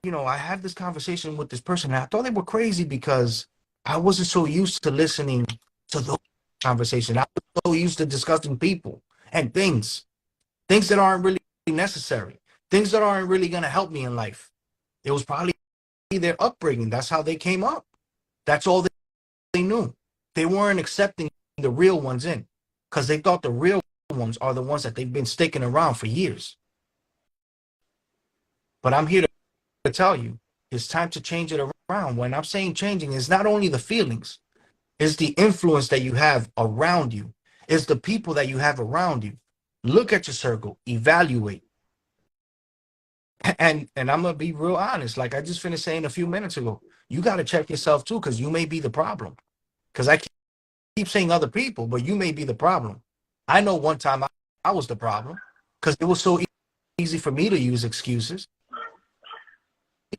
I had this conversation with this person and I thought they were crazy because I wasn't so used to listening to those conversations. I was so used to discussing people and things that aren't really necessary, things that aren't really going to help me in life. It was probably their upbringing. That's how they came up. That's all they knew. They weren't accepting the real ones in, because they thought the real ones are the ones that they've been sticking around for years. But I'm here to tell you, it's time to change it around. When I'm saying changing, it's not only the feelings, it's the influence that you have around you, it's the people that you have around you. Look at your circle, evaluate. And I'm gonna be real honest, like I just finished saying a few minutes ago, you got to check yourself too, because you may be the problem. Because I keep saying other people, but you may be the problem. I know one time I was the problem, because it was so easy for me to use excuses,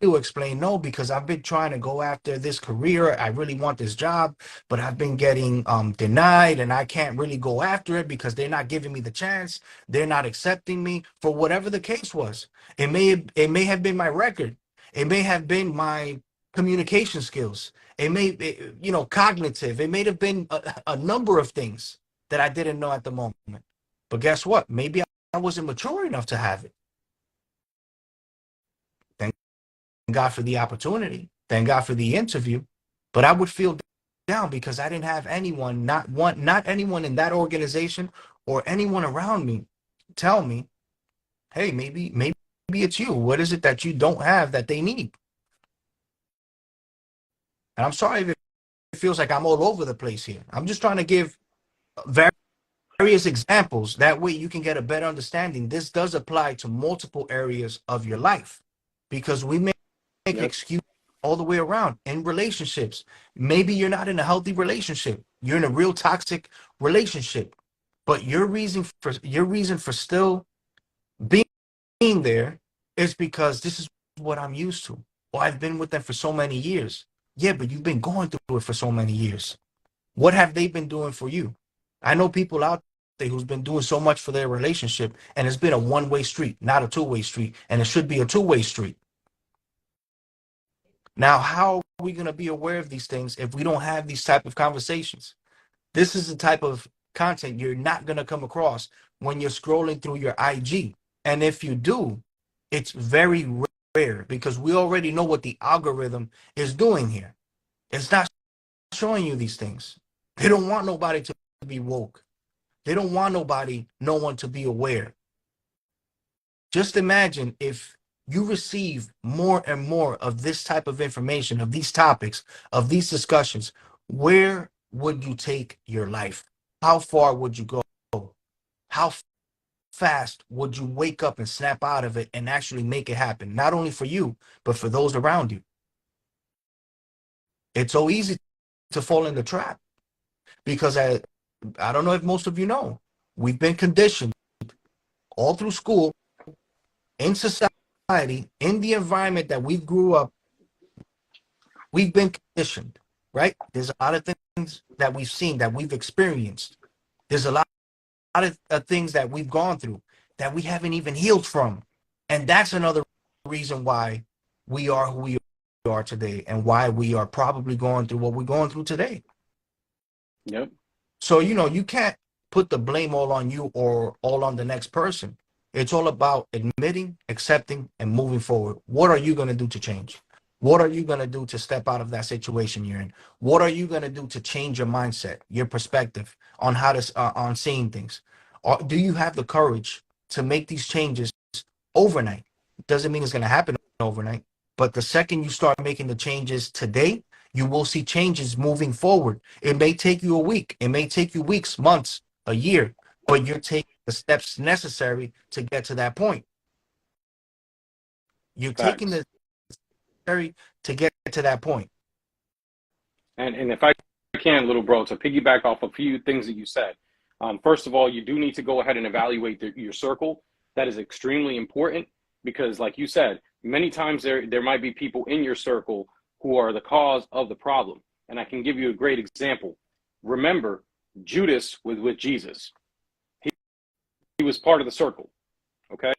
to explain no, because I've been trying to go after this career. I really want this job, but I've been getting denied, and I can't really go after it because they're not giving me the chance. They're not accepting me for whatever the case was. It may have been my record. It may have been my communication skills. Cognitive. It may have been a number of things that I didn't know at the moment. But guess what? Maybe I wasn't mature enough to have it. God for the opportunity. Thank God for the interview. But I would feel down because I didn't have anyone, not anyone in that organization or anyone around me tell me, hey, maybe it's you. What is it that you don't have that they need? And I'm sorry if it feels like I'm all over the place here. I'm just trying to give very various examples. That way you can get a better understanding. This does apply to multiple areas of your life, because we make Yep. excuses all the way around in relationships. Maybe you're not in a healthy relationship. You're in a real toxic relationship, but your reason for still being there is because this is what I'm used to. Or I've been with them for so many years. Yeah, but you've been going through it for so many years. What have they been doing for you? I know people out there who's been doing so much for their relationship, and it's been a one-way street, not a two-way street, and it should be a two-way street. Now, how are we going to be aware of these things if we don't have these type of conversations? This is the type of content you're not going to come across when you're scrolling through your IG. And if you do, it's very rare, because we already know what the algorithm is doing here. It's not showing you these things. They don't want nobody to be woke. They don't want no one to be aware. Just imagine if you receive more and more of this type of information, of these topics, of these discussions. Where would you take your life? How far would you go? How fast would you wake up and snap out of it and actually make it happen? Not only for you, but for those around you. It's so easy to fall in the trap, because I don't know if most of you know, we've been conditioned all through school, in society, in the environment that we grew up. We've been conditioned, right? There's a lot of things that we've seen, that we've experienced. There's a lot of things that we've gone through that we haven't even healed from. And that's another reason why we are who we are today, and why we are probably going through what we're going through today. Yep. So, you can't put the blame all on you or all on the next person. It's all about admitting, accepting, and moving forward. What are you going to do to change? What are you going to do to step out of that situation you're in? What are you going to do to change your mindset, your perspective on how to on seeing things? Or do you have the courage to make these changes overnight? Doesn't mean it's going to happen overnight, but the second you start making the changes today, you will see changes moving forward. It may take you a week, it may take you weeks, months, a year, but you're taking the steps necessary to get to that point. You're taking Facts. the necessary to get to that point. And if I can, little bro, to piggyback off a few things that you said. First of all, you do need to go ahead and evaluate your circle. That is extremely important, because, like you said, many times there might be people in your circle who are the cause of the problem. And I can give you a great example. Remember, Judas was with Jesus. He was part of the circle. Okay?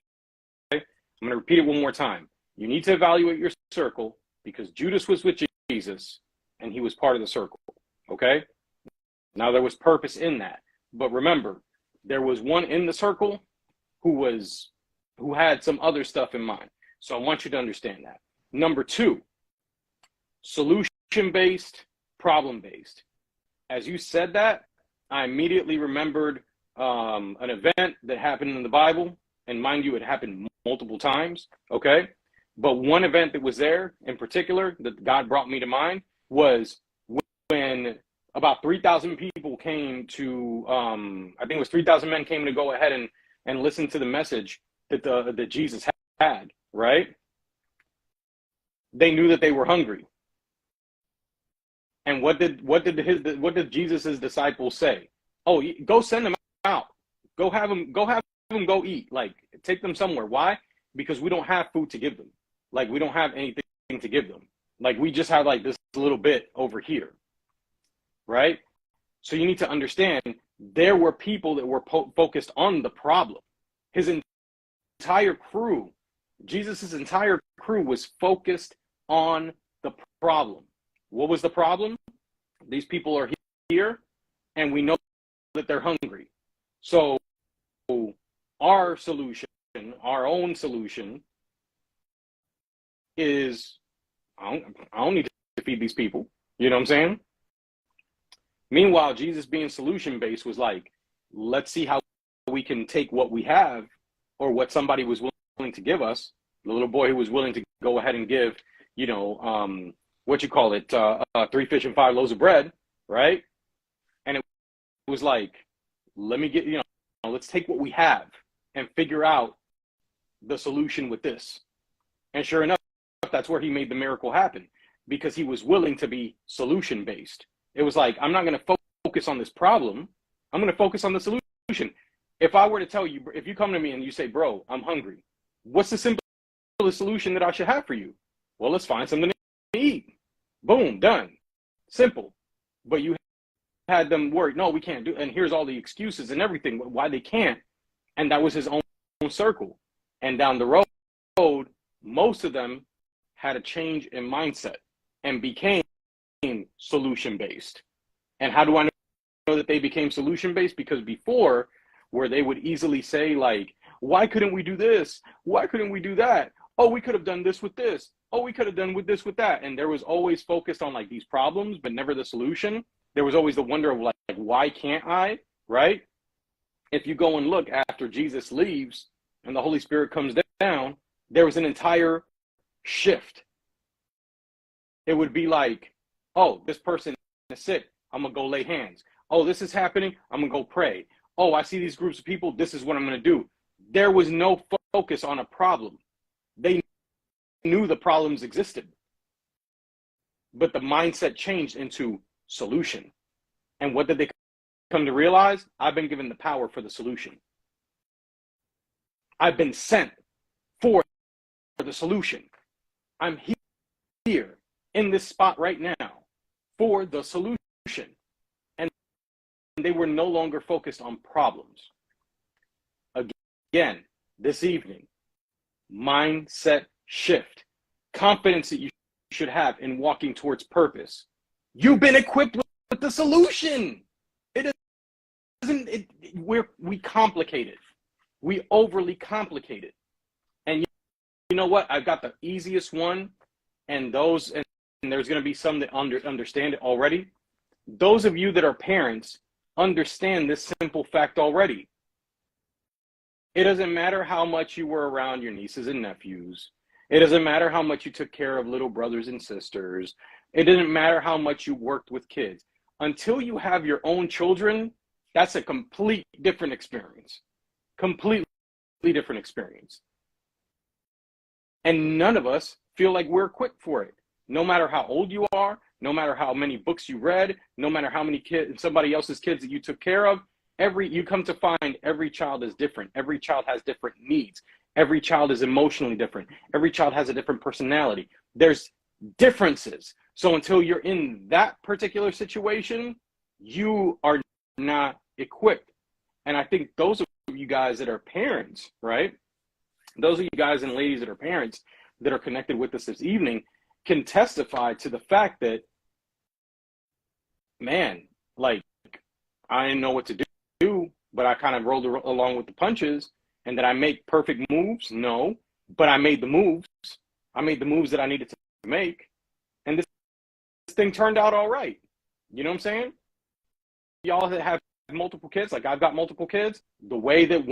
I'm going to repeat it one more time. You need to evaluate your circle, because Judas was with Jesus and he was part of the circle. Okay? Now, there was purpose in that. But remember, there was one in the circle who had some other stuff in mind. So I want you to understand that. Number two, solution-based, problem-based. As you said that, I immediately remembered an event that happened in the Bible. And mind you, it happened multiple times, okay? But one event that was there in particular that God brought me to mind was when about 3,000 people came to, I think it was 3,000 men came to go ahead and listen to the message that Jesus had, right? They knew that they were hungry. And what did Jesus' disciples say? Oh, go send them out. Go have them go eat. Like, take them somewhere. Why? Because we don't have food to give them. Like, we don't have anything to give them. Like, we just have like this little bit over here. Right? So you need to understand, there were people that were focused on the problem. His entire crew, Jesus's entire crew was focused on the problem. What was the problem? These people are here and we know that they're hungry. So our solution, our own solution is, I don't need to feed these people. You know what I'm saying? Meanwhile, Jesus, being solution-based, was like, let's see how we can take what we have, or what somebody was willing to give us. The little boy who was willing to go ahead and give, 3 fish and 5 loaves of bread, right? And it was like, let me get, let's take what we have and figure out the solution with this. And sure enough, that's where he made the miracle happen, because he was willing to be solution based. It was like, I'm not going to focus on this problem. I'm going to focus on the solution. If I were to tell you, if you come to me and you say, bro, I'm hungry, what's the simplest solution that I should have for you? Well, let's find something to eat. Boom, done. Simple. But you had them worried, no, we can't do, and here's all the excuses and everything why they can't. And that was his own circle. And down the road, most of them had a change in mindset and became solution based. And how do I know that they became solution based? Because before, where they would easily say, like, why couldn't we do this? Why couldn't we do that? Oh, we could have done this with this. Oh, we could have done with this with that. And there was always focused on like these problems, but never the solution. There was always the wonder of like why can't I? Right? If you go and look after Jesus leaves and the Holy Spirit comes down, there was an entire shift. It would be like, oh, this person is sick. I'm going to go lay hands. Oh, this is happening. I'm going to go pray. Oh, I see these groups of people. This is what I'm going to do. There was no focus on a problem. They knew the problems existed. But the mindset changed into solution. And what did they come to realize? I've been given the power for the solution. I've been sent for the solution. I'm here in this spot right now for the solution. And they were no longer focused on problems. Again, this evening, mindset shift, confidence that you should have in walking towards purpose. You've been equipped with the solution. It isn't, we complicate it. We overly complicate it. And you know what? I've got the easiest one, and there's going to be some that understand it already. Those of you that are parents understand this simple fact already. It doesn't matter how much you were around your nieces and nephews. It doesn't matter how much you took care of little brothers and sisters. It doesn't matter how much you worked with kids. Until you have your own children, that's a complete different experience. Completely different experience. And none of us feel like we're equipped for it. No matter how old you are, no matter how many books you read, no matter how many kids, somebody else's kids that you took care of, you come to find every child is different. Every child has different needs. Every child is emotionally different. Every child has a different personality. There's differences. So until you're in that particular situation, you are not equipped. And I think those of you guys that are parents, right? Those of you guys and ladies that are parents that are connected with us this evening can testify to the fact that, man, like, I didn't know what to do, but I kind of rolled along with the punches. And did I make perfect moves? No, but I made the moves. I made the moves that I needed to make. And this thing turned out all right. You know what I'm saying? Y'all that have multiple kids, like I've got multiple kids, the way that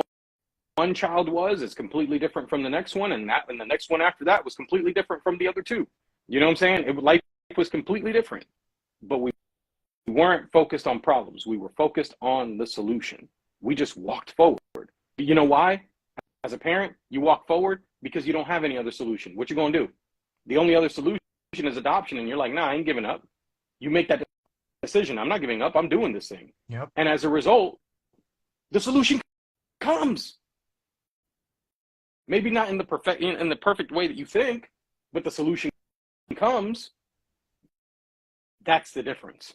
one child was is completely different from the next one. And the next one after that was completely different from the other two. You know what I'm saying? Life was completely different. But we weren't focused on problems. We were focused on the solution. We just walked forward. You know why? As a parent, you walk forward because you don't have any other solution. What you gonna do? The only other solution is adoption, and you're like, nah, I ain't giving up. You make that decision. I'm not giving up. I'm doing this thing. Yep. And as a result, the solution comes. Maybe not in the perfect way that you think, but the solution comes. That's the difference.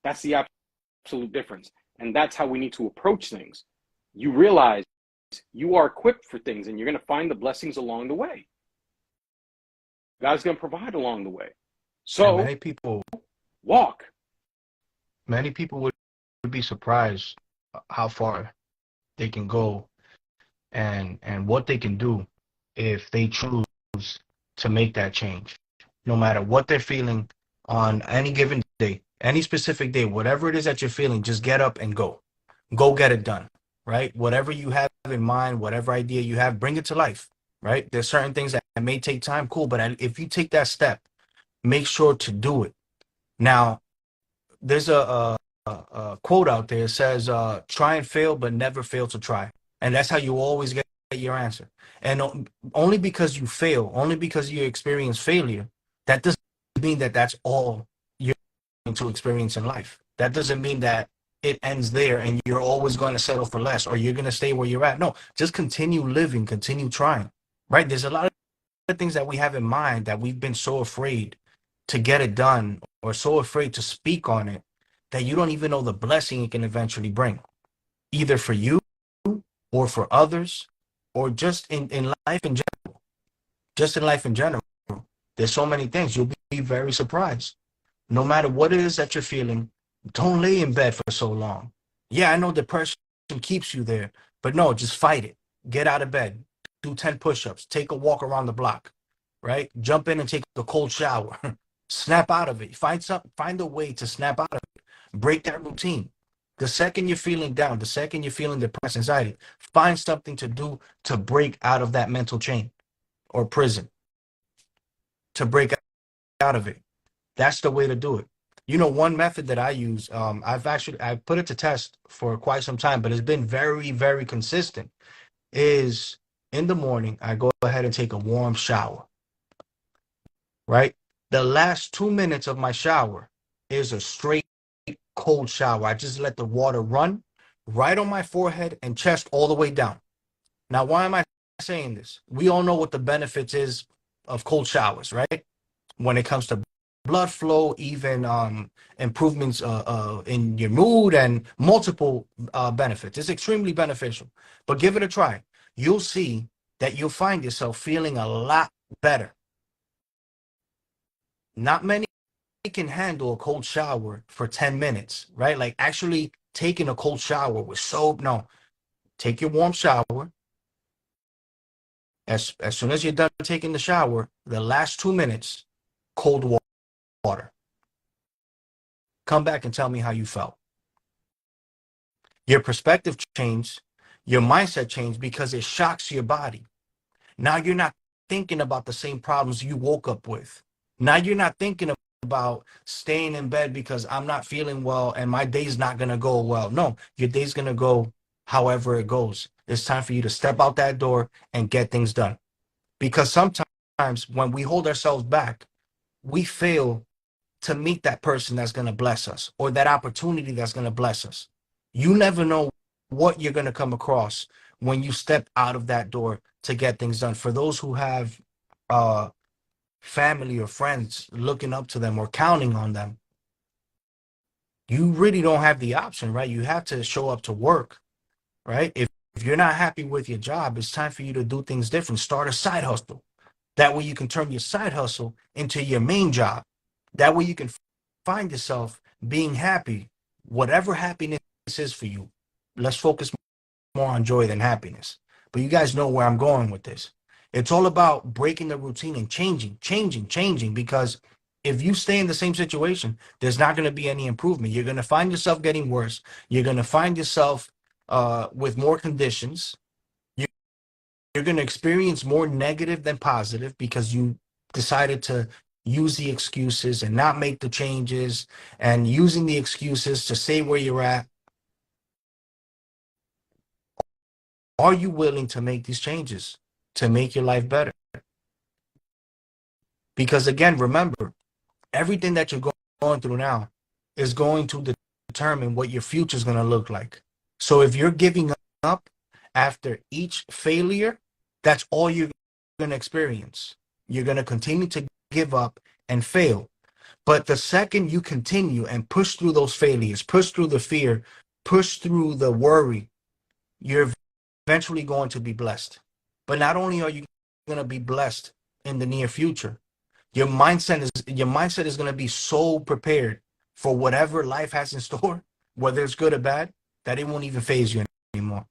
That's the absolute difference. And that's how we need to approach things. You realize you are equipped for things, and you're going to find the blessings along the way. God's going to provide along the way. So many people walk. Many people would be surprised how far they can go and what they can do if they choose to make that change. No matter what they're feeling on any given day, any specific day, whatever it is that you're feeling, just get up and go. Go get it done, right? Whatever you have in mind, whatever idea you have, bring it to life, right? There's certain things that may take time, cool, but if you take that step, make sure to do it. Now, there's a quote out there. It says, try and fail, but never fail to try. And that's how you always get your answer. And only because you fail, only because you experience failure, that doesn't mean that that's all you're going to experience in life. That doesn't mean that it ends there and you're always going to settle for less or you're going to stay where you're at. No, just continue living, continue trying, right? There's a lot of things that we have in mind that we've been so afraid to get it done or so afraid to speak on it that you don't even know the blessing it can eventually bring, either for you or for others or just in life in general. Just in life in general, there's so many things. You'll be very surprised. No matter what it is that you're feeling, don't lay in bed for so long. Yeah, I know depression keeps you there, but no, just fight it. Get out of bed, do 10 push-ups, take a walk around the block, right? Jump in and take a cold shower. Snap out of it. Find a way to snap out of it. Break that routine. The second you're feeling down, the second you're feeling depressed, anxiety, find something to do to break out of that mental chain or prison, to break out of it. That's the way to do it. You know, one method that I use, I put it to test for quite some time, but it's been very, very consistent, is in the morning, I go ahead and take a warm shower, right? The last 2 minutes of my shower is a straight cold shower. I just let the water run right on my forehead and chest all the way down. Now, why am I saying this? We all know what the benefits is of cold showers, right? When it comes to blood flow, even improvements in your mood and multiple benefits. It's extremely beneficial, but give it a try. You'll see that you'll find yourself feeling a lot better. Not many can handle a cold shower for 10 minutes, right? Like actually taking a cold shower with soap. No, take your warm shower. As soon as you're done taking the shower, the last 2 minutes, cold water. Come back and tell me how you felt. Your perspective changed, your mindset changed because it shocks your body. Now you're not thinking about the same problems you woke up with. Now you're not thinking about staying in bed because I'm not feeling well and my day's not going to go well. No, your day's going to go however it goes. It's time for you to step out that door and get things done. Because sometimes when we hold ourselves back, we fail to meet that person that's going to bless us or that opportunity that's going to bless us. You never know what you're going to come across when you step out of that door to get things done. For those who have family or friends looking up to them or counting on them, you really don't have the option, right? You have to show up to work, right? If you're not happy with your job, it's time for you to do things different. Start a side hustle. That way you can turn your side hustle into your main job. That way you can find yourself being happy, whatever happiness is for you. Let's focus more on joy than happiness. But you guys know where I'm going with this. It's all about breaking the routine and changing, because if you stay in the same situation, there's not going to be any improvement. You're going to find yourself getting worse. You're going to find yourself with more conditions. You're going to experience more negative than positive because you decided to use the excuses and not make the changes and using the excuses to stay where you're at. Are you willing to make these changes to make your life better? Because again, remember, everything that you're going through now is going to determine what your future is going to look like. So if you're giving up after each failure, that's all you're going to experience. You're going to continue to give up and fail. But the second you continue and push through those failures, push through the fear, push through the worry, you're eventually going to be blessed. But not only are you going to be blessed in the near future, your mindset is going to be so prepared for whatever life has in store, whether it's good or bad, that it won't even faze you anymore.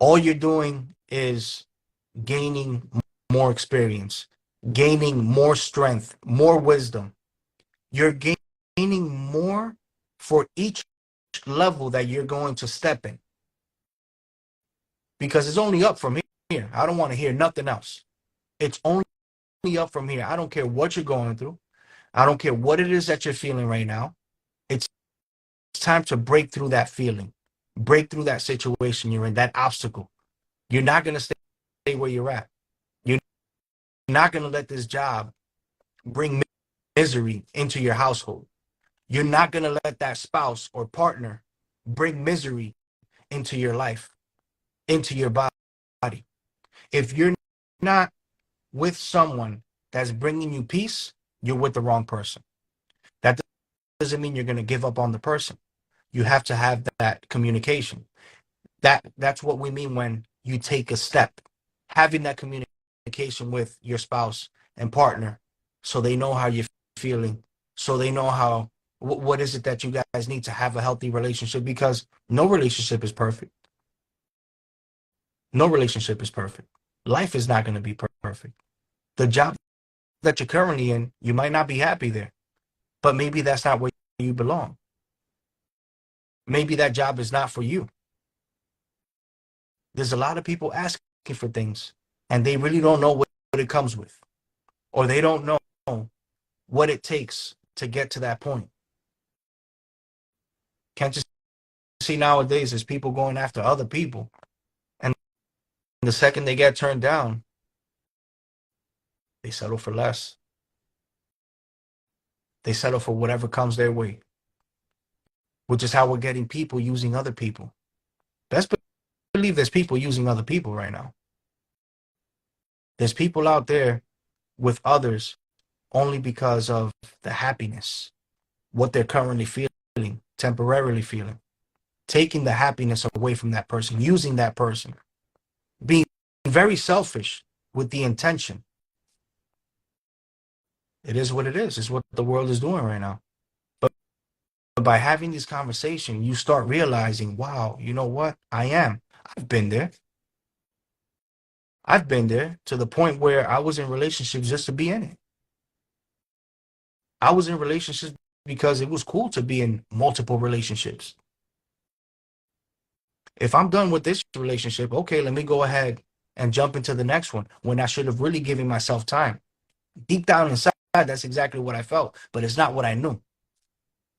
All you're doing is gaining more experience, gaining more strength, more wisdom. You're gaining more for each level that you're going to step in. Because it's only up from here. I don't want to hear nothing else. It's only up from here. I don't care what you're going through. I don't care what it is that you're feeling right now. It's time to break through that feeling, break through that situation you're in, that obstacle. You're not going to stay where you're at. You're not going to let this job bring misery into your household. You're not going to let that spouse or partner bring misery into your life, into your body. If you're not with someone that's bringing you peace, you're with the wrong person. That doesn't mean you're going to give up on the person. You have to have that communication. That's what we mean when you take a step. Having that communication with your spouse and partner so they know how you're feeling, so they know how what is it that you guys need to have a healthy relationship, because no relationship is perfect. No relationship is perfect. Life is not going to be perfect. The job that you're currently in, you might not be happy there, but maybe that's not where you belong. Maybe that job is not for you. There's a lot of people asking for things and they really don't know what it comes with, or they don't know what it takes to get to that point. Can't you see nowadays there's people going after other people, and the second they get turned down, they settle for less. They settle for whatever comes their way, which is how we're getting people using other people. Best believe there's people using other people right now. There's people out there with others only because of the happiness, what they're currently feeling, temporarily feeling, taking the happiness away from that person, using that person, being very selfish with the intention. It is what it is. It's what the world is doing right now. But by having this conversation, you start realizing, wow, you know what? I've been there. I've been there to the point where I was in relationships just to be in it. I was in relationships because it was cool to be in multiple relationships. If I'm done with this relationship, okay, let me go ahead and jump into the next one, when I should have really given myself time. Deep down inside, that's exactly what I felt, but it's not what I knew.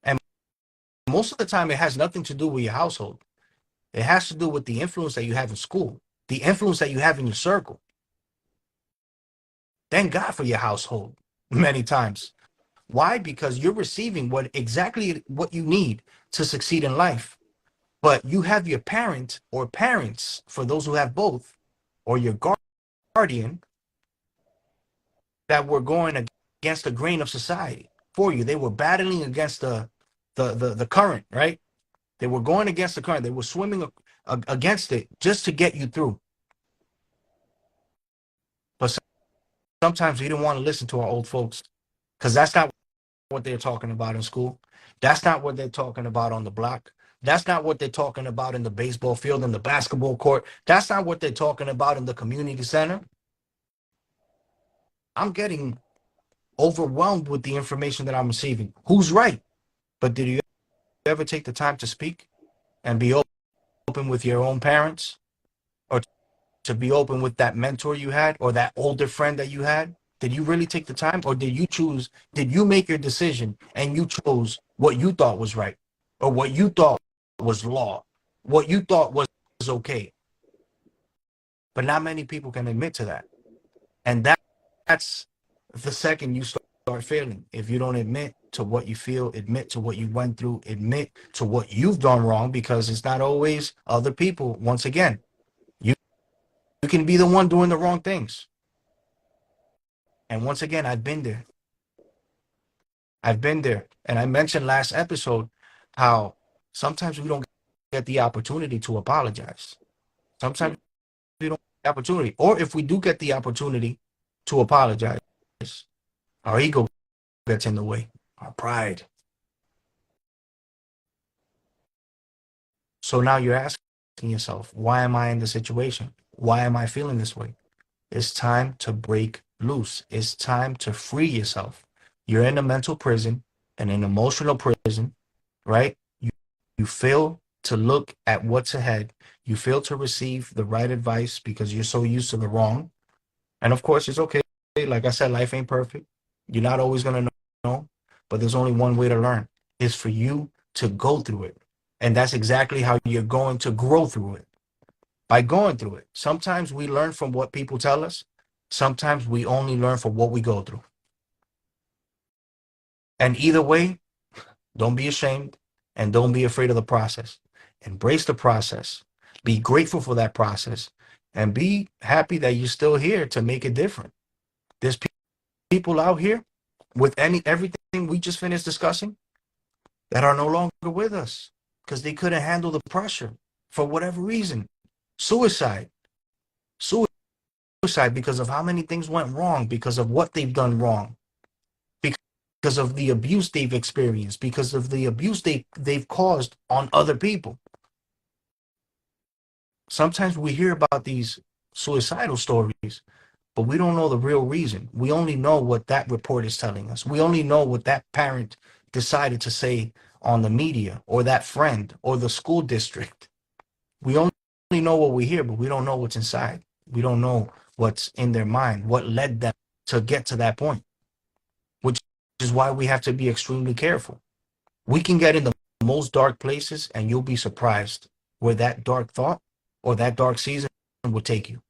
And most of the time, it has nothing to do with your household. It has to do with the influence that you have in school, the influence that you have in your circle. Thank God for your household many times. Why? Because you're receiving exactly what you need to succeed in life. But you have your parent or parents, for those who have both, or your guardian, that were going against the grain of society for you. They were battling against the current, right? They were going against the current. They were swimming against it just to get you through. But sometimes we didn't want to listen to our old folks, because that's not what they're talking about in school. That's not what they're talking about on the block. That's not what they're talking about in the baseball field, in the basketball court. That's not what they're talking about in the community center. I'm getting overwhelmed with the information that I'm receiving. Who's right? But did you ever take the time to speak and be open with your own parents, or to be open with that mentor you had, or that older friend that you had? Did you really take the time, or did you make your decision and you chose what you thought was right, or what you thought was law, what you thought was okay? But not many people can admit to that. And that's the second you start failing. If you don't admit to what you feel, admit to what you went through, admit to what you've done wrong, because it's not always other people. Once again, you can be the one doing the wrong things. And once again, I've been there. I've been there. And I mentioned last episode how sometimes we don't get the opportunity to apologize. Sometimes we don't get the opportunity. Or if we do get the opportunity to apologize, our ego gets in the way, our pride. So now you're asking yourself, why am I in this situation? Why am I feeling this way? It's time to break loose. It's time to free yourself. You're in a mental prison and an emotional prison, right? You fail to look at what's ahead. You fail to receive the right advice because you're so used to the wrong. And of course, it's okay. Like I said, life ain't perfect. You're not always going to know, but there's only one way to learn. It's for you to go through it. And that's exactly how you're going to grow through it, by going through it. Sometimes we learn from what people tell us. Sometimes we only learn from what we go through. And either way, don't be ashamed and don't be afraid of the process. Embrace the process. Be grateful for that process and be happy that you're still here to make it different. There's people out here with everything we just finished discussing that are no longer with us because they couldn't handle the pressure for whatever reason. Suicide. Suicide because of how many things went wrong, because of what they've done wrong, because of the abuse they've experienced, because of the abuse they've caused on other people. Sometimes we hear about these suicidal stories, but we don't know the real reason. We only know what that report is telling us. We only know what that parent decided to say on the media, or that friend, or the school district. We only know what we hear, but we don't know what's inside. We don't know what's in their mind, what led them to get to that point, which is why we have to be extremely careful. We can get in the most dark places and you'll be surprised where that dark thought or that dark season will take you.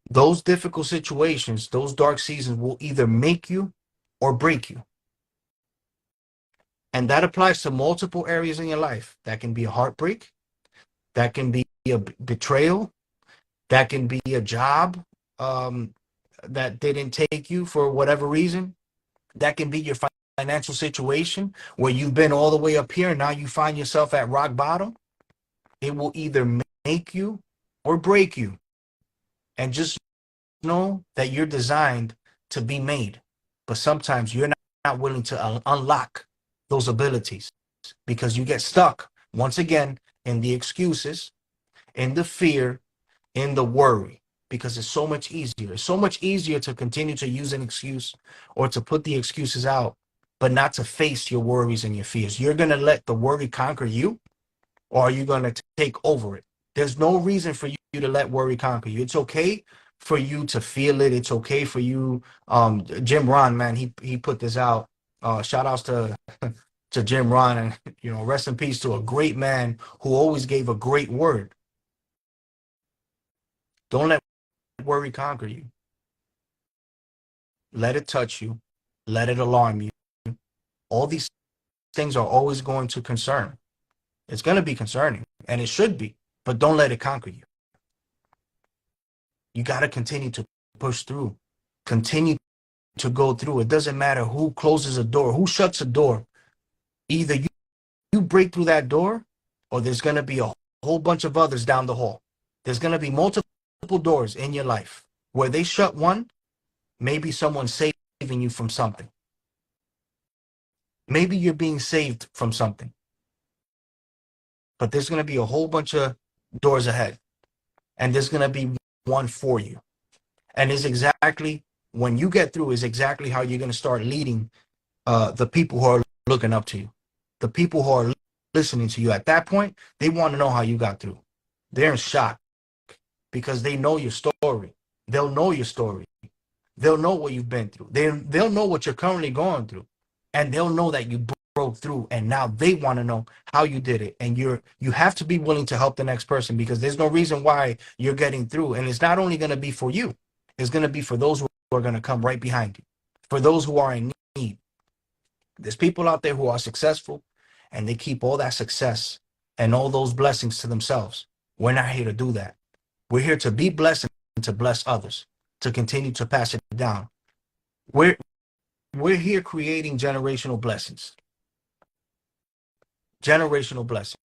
Those difficult situations, those dark seasons will either make you or break you. And that applies to multiple areas in your life. That can be a heartbreak. That can be a betrayal. That can be a job that didn't take you for whatever reason. That can be your financial situation where you've been all the way up here and now you find yourself at rock bottom. It will either make you or break you. And just know that you're designed to be made. But sometimes you're not willing to unlock those abilities because you get stuck once again in the excuses, in the fear, in the worry, because it's so much easier. It's so much easier to continue to use an excuse or to put the excuses out, but not to face your worries and your fears. You're going to let the worry conquer you, or are you going to take over it? There's no reason for you to let worry conquer you. It's okay for you to feel it. It's okay for you. Jim Rohn, man, he put this out. Shout outs to Jim Rohn, and rest in peace to a great man who always gave a great word. Don't let worry conquer you. Let it touch you. Let it alarm you. All these things are always going to concern. It's going to be concerning, and it should be, but don't let it conquer you. You got to continue to push through. Continue to go through. It doesn't matter who closes a door, who shuts a door. Either you break through that door, or there's going to be a whole bunch of others down the hall. There's going to be multiple doors in your life. Where they shut one, maybe someone's saving you from something. Maybe you're being saved from something. But there's going to be a whole bunch of doors ahead. And there's going to be one for you. And it's exactly, when you get through, is exactly how you're going to start leading the people who are looking up to you. The people who are listening to you. At that point, they want to know how you got through. They're in shock because they know your story. They'll know your story. They'll know what you've been through. They'll know what you're currently going through. And they'll know that you broke through, and now they want to know how you did it. And you have to be willing to help the next person, because there's no reason why you're getting through. And it's not only going to be for you. It's going to be for those who are going to come right behind you, for those who are in need. There's people out there who are successful, and they keep all that success and all those blessings to themselves. We're not here to do that. We're here to be blessed and to bless others, to continue to pass it down. We're here creating generational blessings. Generational blessings.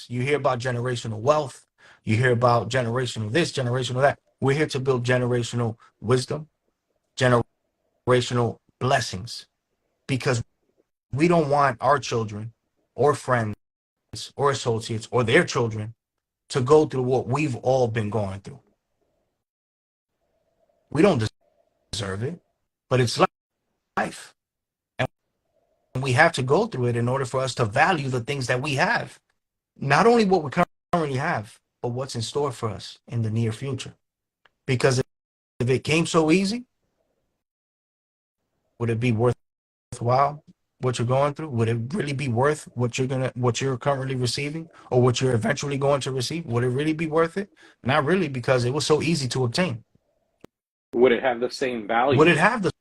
You hear about generational wealth. You hear about generational this, generational that. We're here to build generational wisdom, generational blessings, because we don't want our children or friends or associates or their children to go through what we've all been going through. We don't deserve it, but it's life. And we have to go through it in order for us to value the things that we have. Not only what we currently have, but what's in store for us in the near future. Because if it came so easy, would it be worthwhile? what you're going through? Would it really be worth what you're currently receiving, or what you're eventually going to receive? Would it really be worth it? Not really, because it was so easy to obtain. Would it have the same Would value? it have the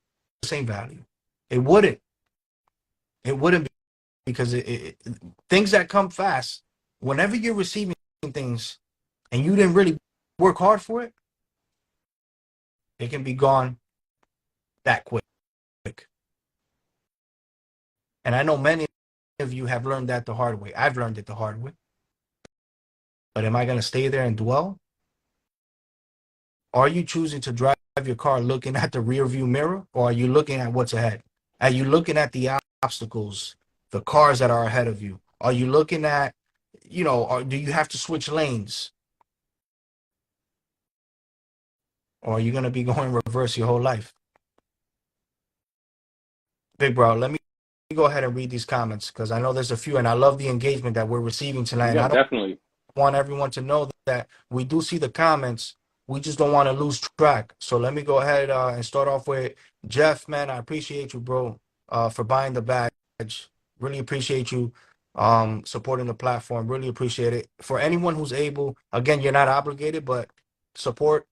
same value? It wouldn't. It wouldn't, because things that come fast, whenever you're receiving things and you didn't really work hard for it, it can be gone that quick. And I know many of you have learned that the hard way. I've learned it the hard way. But am I going to stay there and dwell? Are you choosing to drive your car looking at the rear view mirror, or are you looking at what's ahead? Are you looking at the obstacles, the cars that are ahead of you? Are you looking at, or do you have to switch lanes? Or are you going to be going reverse your whole life? Big bro, let me go ahead and read these comments, because I know there's a few, and I love the engagement that we're receiving tonight. And Yeah, I don't definitely. want everyone to know that we do see the comments. We just don't want to lose track. So let me go ahead and start off with Jeff. Man, I appreciate you, bro, for buying the badge. Really appreciate you supporting the platform. Really appreciate it. For anyone who's able, again, you're not obligated, but support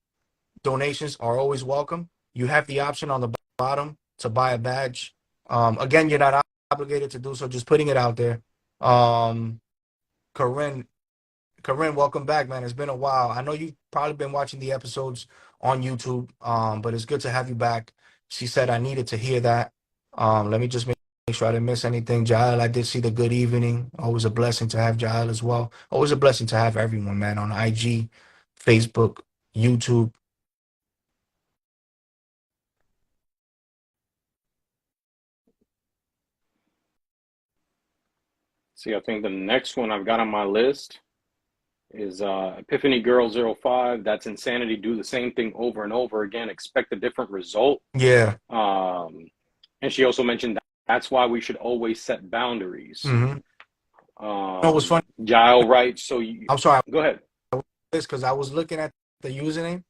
donations are always welcome. You have the option on the bottom to buy a badge. Again, you're not obligated to do so. Just putting it out there. Corinne, welcome back, man. It's been a while. I know you've probably been watching the episodes on YouTube, but it's good to have you back. She said I needed to hear that. Let me just make sure I didn't miss anything. Jael, I did see the good evening. Always a blessing to have Jael as well. Always a blessing to have everyone, man, on IG, Facebook, YouTube. See, I think the next one I've got on my list is Epiphany Girl 05. That's insanity. Do the same thing over and over again. Expect a different result. Yeah. And she also mentioned that's why we should always set boundaries. Mm-hmm. It was funny. Jael writes, I'm sorry. Go ahead. This because I was looking at the username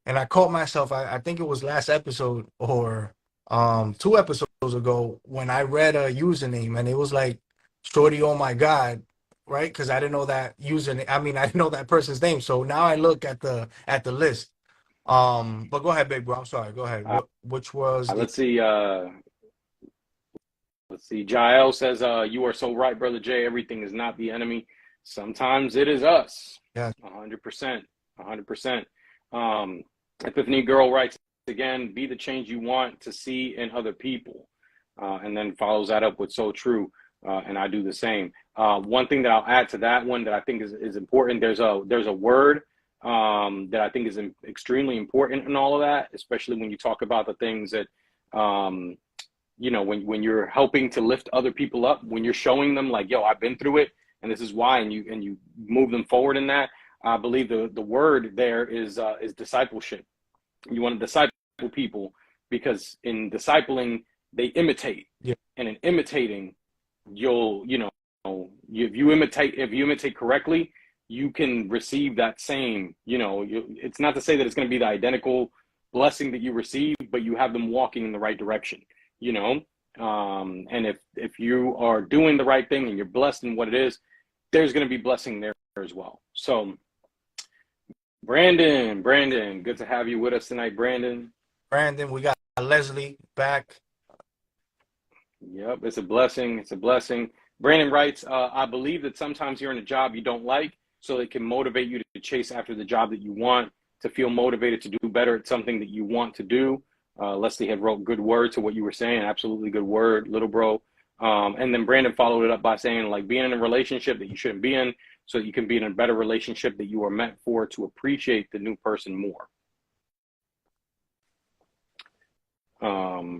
and I caught myself. I think it was last episode or 2 episodes ago when I read a username and it was like Shorty, oh my God, right? Because I didn't know that username. I mean, I didn't know that person's name. So now I look at the list. But go ahead, big bro. I'm sorry. Go ahead. Which was the... Let's see. Jael says, "You are so right, brother Jay. Everything is not the enemy. Sometimes it is us." Yeah. 100%. 100%. Epiphany Girl writes again, "Be the change you want to see in other people," and then follows that up with "so true." And I do the same. One thing that I'll add to that one that I think is important. There's a word that I think is extremely important in all of that, especially when you talk about the things that, when you're helping to lift other people up, when you're showing them like, yo, I've been through it and this is why, and you move them forward in that. I believe the word there is discipleship. You want to disciple people because in discipling, they imitate. Yeah. And in imitating, if you imitate correctly, you can receive that same, it's not to say that it's going to be the identical blessing that you receive, but you have them walking in the right direction, and if you are doing the right thing and you're blessed in what it is, there's going to be blessing there as well. So Brandon, good to have you with us tonight, Brandon, we got Leslie back. Yep, it's a blessing. It's a blessing. Brandon writes, I believe that sometimes you're in a job you don't like, so it can motivate you to chase after the job that you want, to feel motivated to do better at something that you want to do. Leslie had wrote good word to what you were saying. Absolutely good word, little bro. And then Brandon followed it up by saying, like, being in a relationship that you shouldn't be in, so you can be in a better relationship that you are meant for, to appreciate the new person more.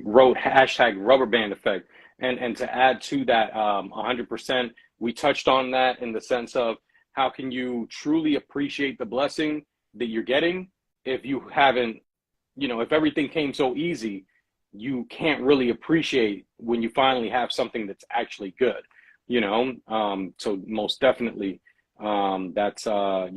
Wrote hashtag rubber band effect. And to add to that, 100%, we touched on that in the sense of how can you truly appreciate the blessing that you're getting if you haven't, if everything came so easy, you can't really appreciate when you finally have something that's actually good, so most definitely, that's, a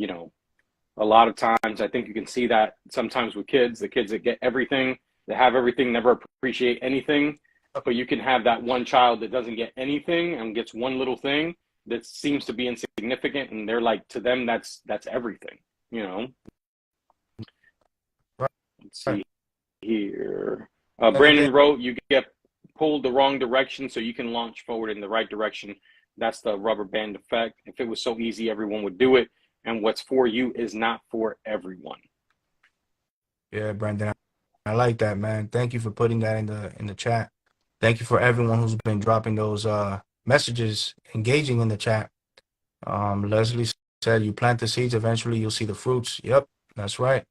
lot of times I think you can see that sometimes with kids, the kids that get everything, that have everything, never appreciate anything. but you can have that one child that doesn't get anything and gets one little thing that seems to be insignificant, and they're like, to them, that's everything, you know. Let's Right. see here. Never Brandon get wrote, you get pulled the wrong direction so you can launch forward in the right direction. That's the rubber band effect. If it was so easy, everyone would do it. And what's for you is not for everyone. Yeah, Brandon. I like that, man. Thank you for putting that in the chat. Thank you for everyone who's been dropping those messages, engaging in the chat. Leslie said, "You plant the seeds, eventually you'll see the fruits." Yep, that's right.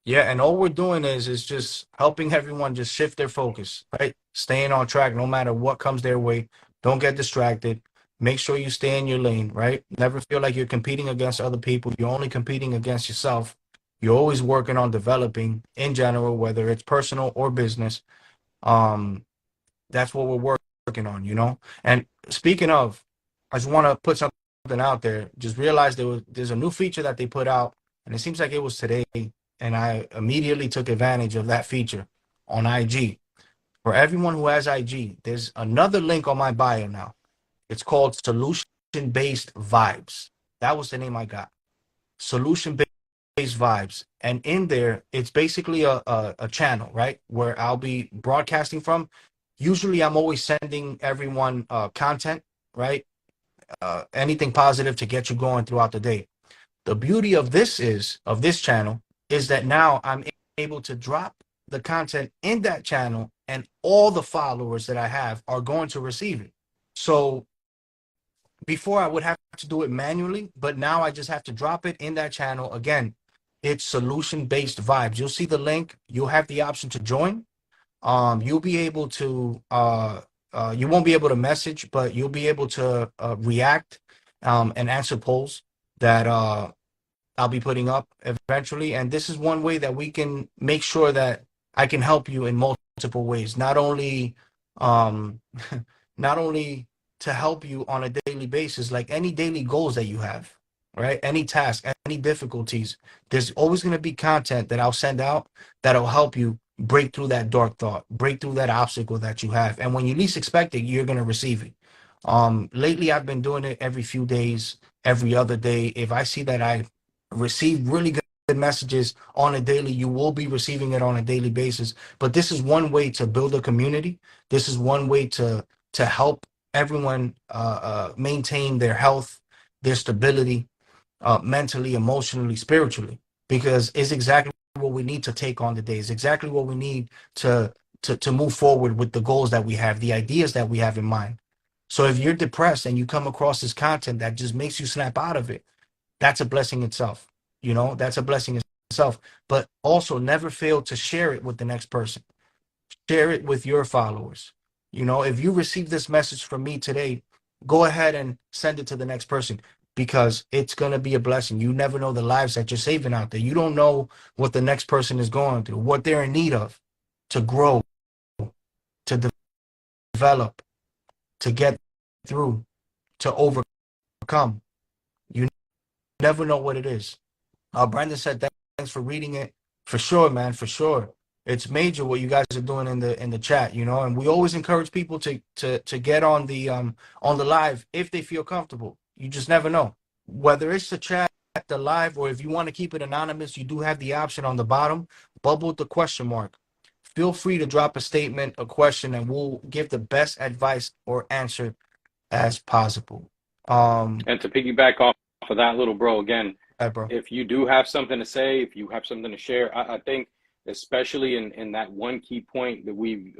Yeah, and all we're doing is just helping everyone just shift their focus, right? Staying on track no matter what comes their way. Don't get distracted. Make sure you stay in your lane, right? Never feel like you're competing against other people. You're only competing against yourself. You're always working on developing in general, whether it's personal or business. Um, that's what we're working on, you know? And speaking of, I just want to put something out there. Just realized there's a new feature that they put out, and it seems like it was today, and I immediately took advantage of that feature on IG. For everyone who has IG, there's another link on my bio now. It's called Solution Based Vibes. That was the name I got. Solution Based Vibes. And in there, it's basically a channel, right? Where I'll be broadcasting from. Usually I'm always sending everyone content, right? Anything positive to get you going throughout the day. The beauty of this channel is that now I'm able to drop the content in that channel, and all the followers that I have are going to receive it. So before I would have to do it manually, but now I just have to drop it in that channel. Again, it's Solution Based Vibes. You'll see the link. You'll have the option to join. You'll be able to you won't be able to message, but you'll be able to react and answer polls that I'll be putting up eventually. And this is one way that we can make sure that I can help you in multiple ways. Not only not only to help you on a daily basis, like any daily goals that you have, right? Any task, any difficulties, there's always going to be content that I'll send out that'll help you break through that dark thought, break through that obstacle that you have. And when you least expect it, you're going to receive it. Lately, I've been doing it every few days, every other day. If I see that I receive really good messages on a daily, you will be receiving it on a daily basis. But this is one way to build a community. This is one way to help everyone maintain their health, their stability, mentally, emotionally, spiritually, because it's exactly what we need to take on the day. It's exactly what we need to move forward with the goals that we have, the ideas that we have in mind. So if you're depressed and you come across this content that just makes you snap out of it, that's a blessing itself. You know, that's a blessing itself. But also never fail to share it with the next person. Share it with your followers. You know, if you receive this message from me today, go ahead and send it to the next person, because it's going to be a blessing. You never know the lives that you're saving out there. You don't know what the next person is going through, what they're in need of to grow, to develop, to get through, to overcome. You never know what it is. Brandon said, thanks for reading it. For sure, man, for sure. It's major what you guys are doing in the chat, you know, and we always encourage people to get on the live if they feel comfortable. You just never know. Whether it's the chat, the live, or if you want to keep it anonymous, you do have the option on the bottom, bubble the question mark. Feel free to drop a statement, a question, and we'll give the best advice or answer as possible. And to piggyback off of that, little bro, again, Bro. if you do have something to say, if you have something to share, I think especially in that one key point that we've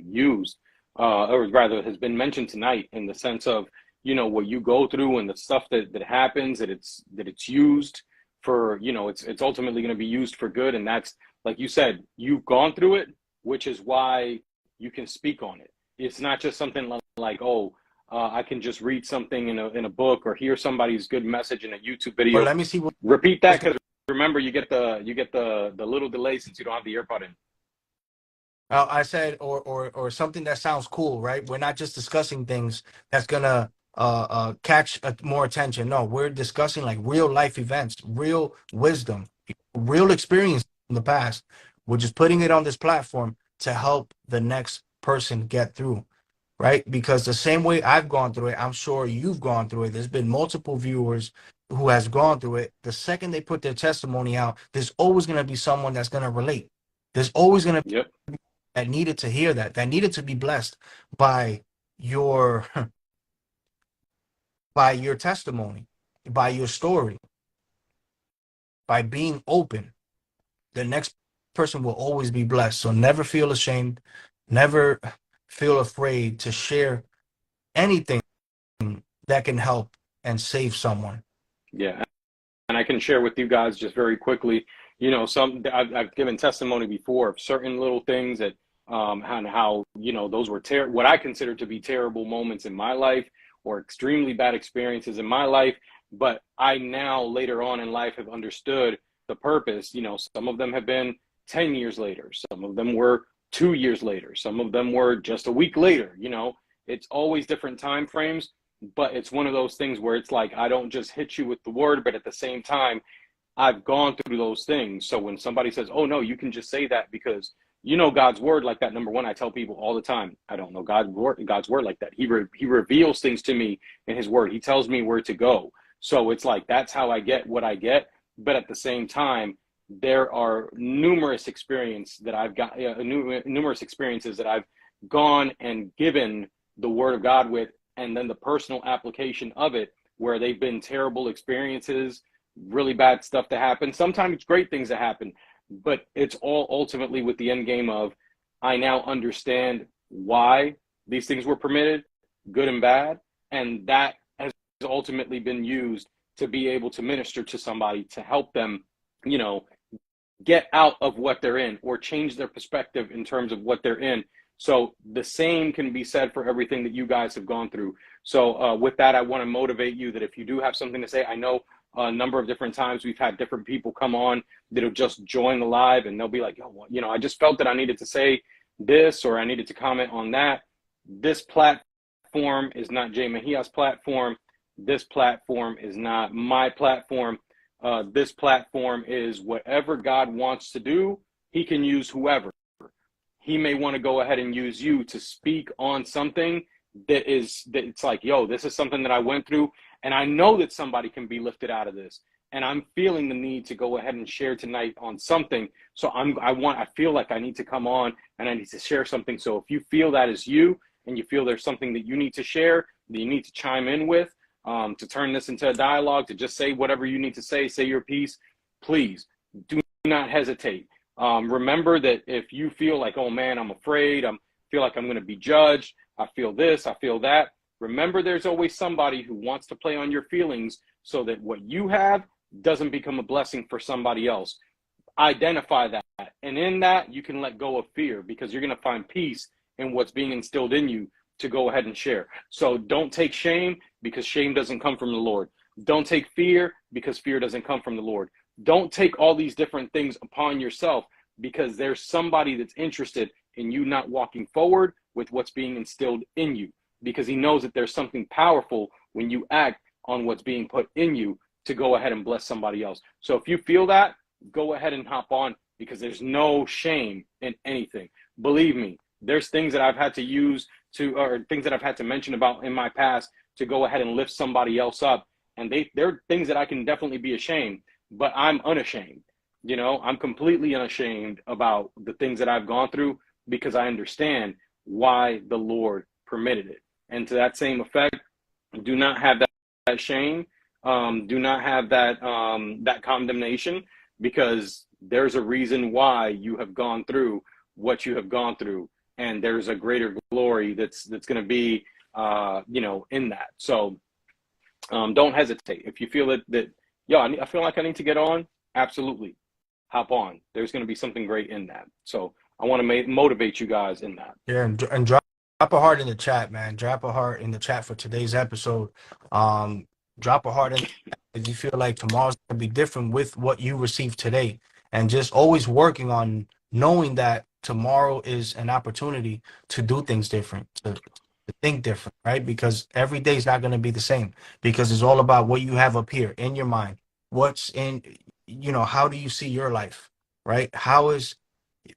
used, or rather has been mentioned tonight, in the sense of, you know, what you go through and the stuff that happens, that it's used for, you know, it's ultimately going to be used for good. And that's, like you said, you've gone through it, which is why you can speak on it. It's not just something like, oh, I can just read something in a book or hear somebody's good message in a YouTube video. Well, let me see what. Repeat that, because remember, you get the little delay since you don't have the earpod in. I said, or something that sounds cool, right? We're not just discussing things that's gonna catch more attention. No, we're discussing like real life events, real wisdom, real experience in the past. We're just putting it on this platform to help the next person get through, right? Because the same way I've gone through it, I'm sure you've gone through it. There's been multiple viewers who has gone through it. The second they put their testimony out, there's always going to be someone that's going to relate. There's always going to be Yep. that needed to hear that needed to be blessed by your by your testimony, by your story, by being open. The next person will always be blessed. So never feel ashamed, never feel afraid to share anything that can help and save someone. Yeah. And I can share with you guys just very quickly, some I've given testimony before of certain little things that and how those were what I consider to be terrible moments in my life or extremely bad experiences in my life. But I now later on in life have understood the purpose. Some of them have been 10 years later, some of them were 2 years later, some of them were just a week later. It's always different time frames, but it's one of those things where it's like I don't just hit you with the word, but at the same time I've gone through those things. So when somebody says, oh no, you can just say that because God's word like that. Number one, I tell people all the time, I don't know God's word like that. He reveals things to me in his word. He tells me where to go. So it's like, that's how I get what I get. But at the same time, there are numerous experiences that I've got, numerous experiences that I've gone and given the word of God with, and then the personal application of it, where they've been terrible experiences, really bad stuff to happen, sometimes great things that happen, but it's all ultimately with the end game of I now understand why these things were permitted, good and bad, and that has ultimately been used to be able to minister to somebody to help them, get out of what they're in or change their perspective in terms of what they're in. So the same can be said for everything that you guys have gone through. So with that, I want to motivate you that if you do have something to say, I know a number of different times we've had different people come on that'll just join the live and they'll be like, oh, I just felt that I needed to say this or I needed to comment on that. This platform is not Jay Mejia's platform. This platform is not my platform. This platform is whatever God wants to do. He can use whoever. He may want to go ahead and use you to speak on something that it's like, yo, this is something that I went through, and I know that somebody can be lifted out of this. And I'm feeling the need to go ahead and share tonight on something. So I feel like I need to come on and I need to share something. So if you feel that is you and you feel there's something that you need to share, that you need to chime in with, to turn this into a dialogue, to just say whatever you need to say your piece, please do not hesitate. Remember that if you feel like, oh man, I'm afraid, feel like I'm going to be judged, I feel this, I feel that, remember there's always somebody who wants to play on your feelings so that what you have doesn't become a blessing for somebody else. Identify that, and in that you can let go of fear, because you're going to find peace in what's being instilled in you to go ahead and share. So don't take shame, because shame doesn't come from the Lord. Don't take fear, because fear doesn't come from the Lord. Don't take all these different things upon yourself, because there's somebody that's interested in you not walking forward with what's being instilled in you, because he knows that there's something powerful when you act on what's being put in you to go ahead and bless somebody else. So if you feel that, go ahead and hop on, because there's no shame in anything. Believe me, there's things that I've had to use or things that I've had to mention about in my past to go ahead and lift somebody else up. And they're things that I can definitely be ashamed, but I'm unashamed. I'm completely unashamed about the things that I've gone through, because I understand why the Lord permitted it. And to that same effect, do not have that shame. Do not have that condemnation, because there's a reason why you have gone through what you have gone through, and there's a greater glory that's going to be in that. So don't hesitate. If you feel that I feel like I need to get on, absolutely hop on. There's going to be something great in that. So I want to motivate you guys in that. Yeah, and drop a heart in the chat, man. Drop a heart in the chat for today's episode. Drop a heart in if you feel like tomorrow's gonna be different with what you received today, and just always working on knowing that tomorrow is an opportunity to do things different, to think different, right? Because every day is not going to be the same, because it's all about what you have up here in your mind. What's in, how do you see your life, right?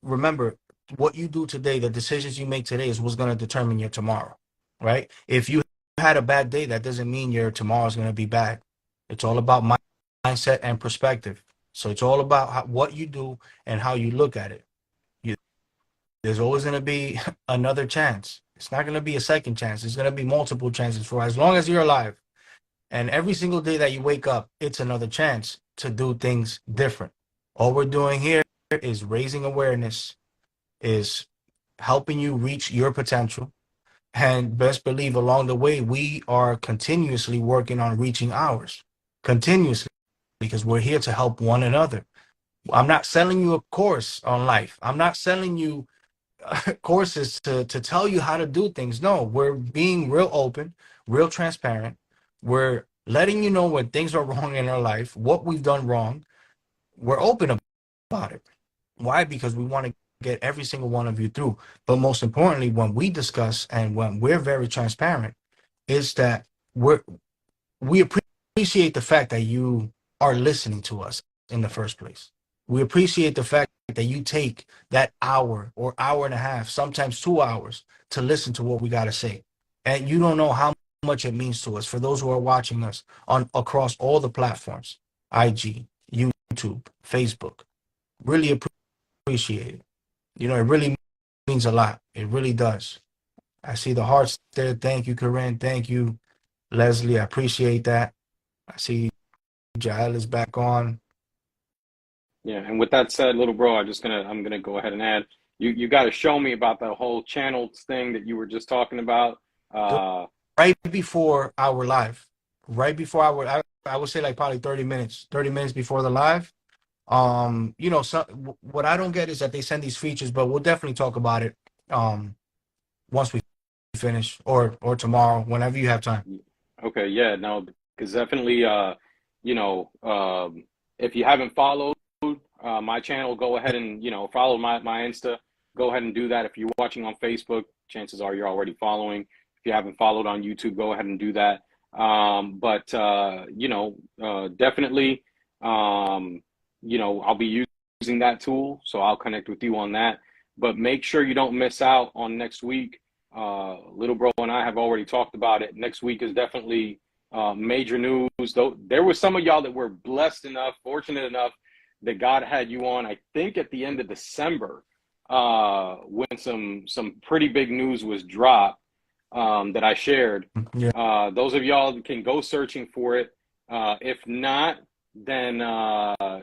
Remember, what you do today, the decisions you make today is what's going to determine your tomorrow, right? If you had a bad day, that doesn't mean your tomorrow is going to be bad. It's all about mindset and perspective. So it's all about what you do and how you look at it. You, there's always going to be another chance. It's not going to be a second chance. It's going to be multiple chances for as long as you're alive. And every single day that you wake up, it's another chance to do things different. All we're doing here is raising awareness, is helping you reach your potential. And best believe along the way, we are continuously working on reaching ours, continuously, because we're here to help one another. I'm not selling you a course on life. I'm not selling you courses to tell you how to do things. No, we're being real open, real transparent. We're letting you know when things are wrong in our life, what we've done wrong. We're open about it. Why? Because we want to get every single one of you through. But most importantly, when we discuss and when we're very transparent, is that we appreciate the fact that you are listening to us in the first place. We appreciate the fact that you take that hour or hour and a half, sometimes 2 hours, to listen to what we got to say. And you don't know how much it means to us. For those who are watching us on across all the platforms, IG, YouTube, Facebook, really appreciate it. You know, it really means a lot. It really does. I see the hearts there. Thank you, Corinne. Thank you, Leslie. I appreciate that. I see Jael is back on. Yeah, and with that said, little bro, I'm gonna go ahead and add, you got to show me about that whole channels thing that you were just talking about. Right before our live, right before I would say like probably 30 minutes before the live. You know, so what I don't get is that they send these features, but we'll definitely talk about it once we finish or tomorrow, whenever you have time. Okay, yeah, no, because definitely, you know, if you haven't followed my channel, go ahead and, you know, follow my Insta. Go ahead and do that. If you're watching on Facebook, chances are you're already following. If you haven't followed on YouTube, go ahead and do that. But you know, definitely, you know, I'll be using that tool, so I'll connect with you on that. But make sure you don't miss out on next week. Little bro and I have already talked about it. Next week is definitely major news. Though there were some of y'all that were blessed enough, fortunate enough that God had you on, I think at the end of December, when some pretty big news was dropped, that I shared. Yeah. Those of y'all can go searching for it. If not, then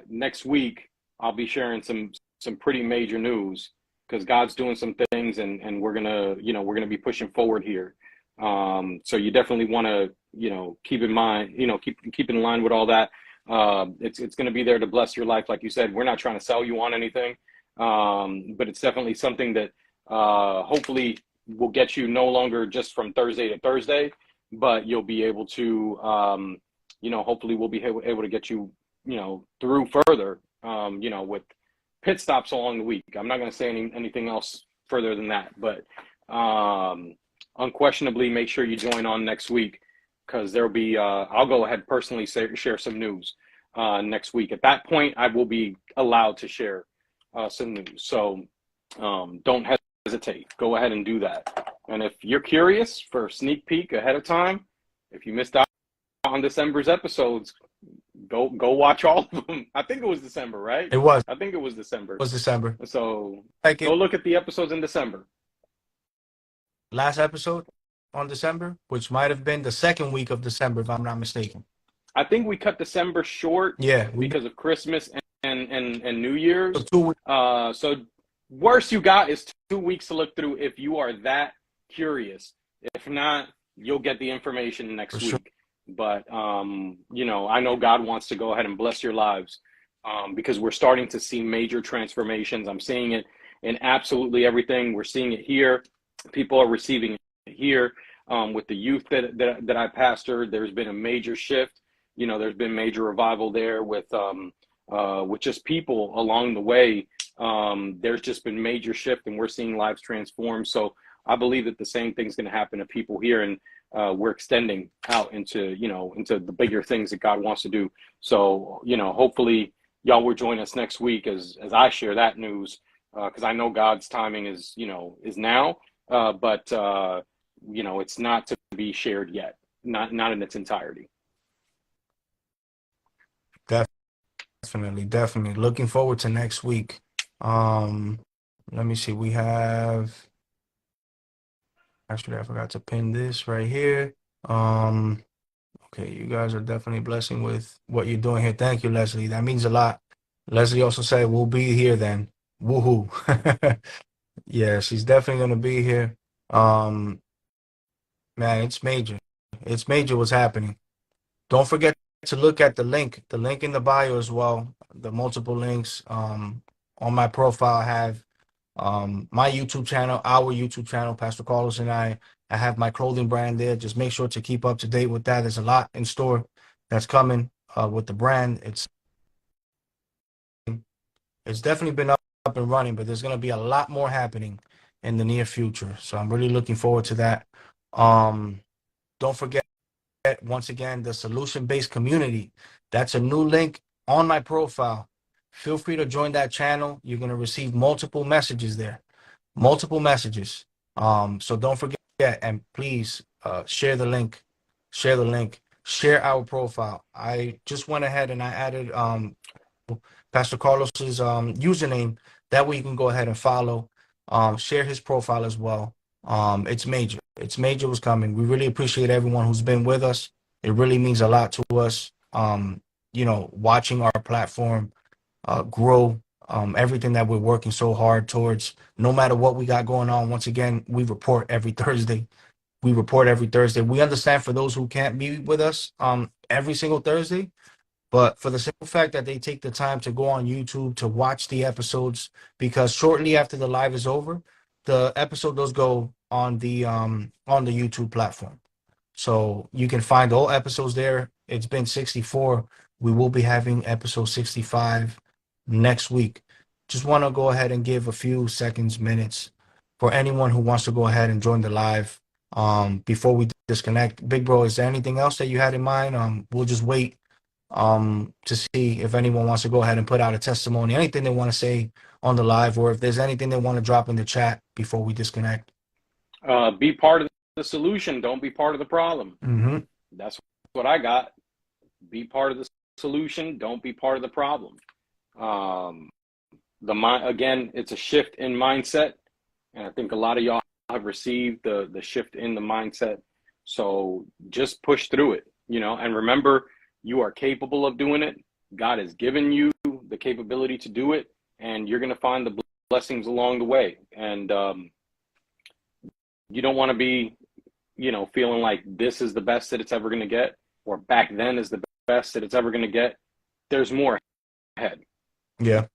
next week I'll be sharing some pretty major news, because God's doing some things, and we're gonna be pushing forward here. So you definitely want to, you know, keep in mind, you know, keep in line with all that. It's going to be there to bless your life. Like you said, we're not trying to sell you on anything, but it's definitely something that hopefully will get you no longer just from Thursday to Thursday, but you'll be able to, you know, hopefully we'll be able to get you, you know, through further, you know, with pit stops along the week. I'm not going to say anything else further than that, but unquestionably, make sure you join on next week, because there'll be, I'll go ahead personally share some news next week. At that point, I will be allowed to share some news. So don't hesitate. Go ahead and do that. And if you're curious for a sneak peek ahead of time, if you missed out on December's episodes, go watch all of them. I think it was December, right? It was. I think it was December. It was December. So Like go look at the episodes in December. Last episode on December, which might have been the second week of December, if I'm not mistaken. I think we cut December short, yeah, because of Christmas and New Year's. So 2 weeks. So worst you got is 2 weeks to look through if you are that curious. If not, you'll get the information next week. Sure. But you know, I know God wants to go ahead and bless your lives, because we're starting to see major transformations. I'm seeing it in absolutely everything. We're seeing it here. People are receiving it here. With the youth that I pastored, there's been a major shift. You know, there's been major revival there with just people along the way. There's just been major shift, and we're seeing lives transform. So I believe that the same thing's going to happen to people here, and we're extending out into, you know, into the bigger things that God wants to do. So, you know, hopefully y'all will join us next week as I share that news. because I know God's timing is, is now, but it's not to be shared yet, not in its entirety. Definitely, definitely. Looking forward to next week. Um, Let me see. We have actually I forgot to pin this right here. Um, okay, you guys are definitely blessing with what you're doing here. Thank you, Leslie. That means a lot. Leslie also said we'll be here then. Woohoo. Yeah, she's definitely gonna be here. Um, Man, it's major. It's major what's happening. Don't forget to look at the link in the bio as well. The multiple links. On my profile, I have my YouTube channel, our YouTube channel, Pastor Carlos and I. I have my clothing brand there. Just make sure to keep up to date with that. There's a lot in store that's coming with the brand. It's definitely been up and running, but there's gonna be a lot more happening in the near future. So I'm really looking forward to that. Um, don't forget, once again, the solution-based community. That's a new link on my profile. Feel free to join that channel. You're going to receive multiple messages there, multiple messages. So don't forget, and please share the link, share the link, share our profile. I just went ahead and I added Pastor Carlos's username. That way you can go ahead and follow, share his profile as well. It's major. It's major what's coming. We really appreciate everyone who's been with us. It really means a lot to us. Watching our platform grow, everything that we're working so hard towards, no matter what we got going on. Once again, we report every Thursday. We report every Thursday. We understand for those who can't be with us every single Thursday, but for the simple fact that they take the time to go on YouTube to watch the episodes, because shortly after the live is over, the episode does go on the YouTube platform. So you can find all episodes there. It's been 64. We will be having episode 65 next week. Just want to go ahead and give a few seconds, minutes for anyone who wants to go ahead and join the live before we disconnect. Big bro, is there anything else that you had in mind? We'll just wait to see if anyone wants to go ahead and put out a testimony, anything they want to say on the live, or if there's anything they want to drop in the chat before we disconnect. Be part of the solution. Don't be part of the problem. Mm-hmm. That's what I got. Be part of the solution. Don't be part of the problem. Again, it's a shift in mindset, and I think a lot of y'all have received the shift in the mindset. So just push through it, and remember, you are capable of doing it. God has given you the capability to do it, and you're going to find the blessings along the way. And you don't want to be, feeling like this is the best that it's ever going to get, or back then is the best that it's ever going to get. There's more ahead. Yeah.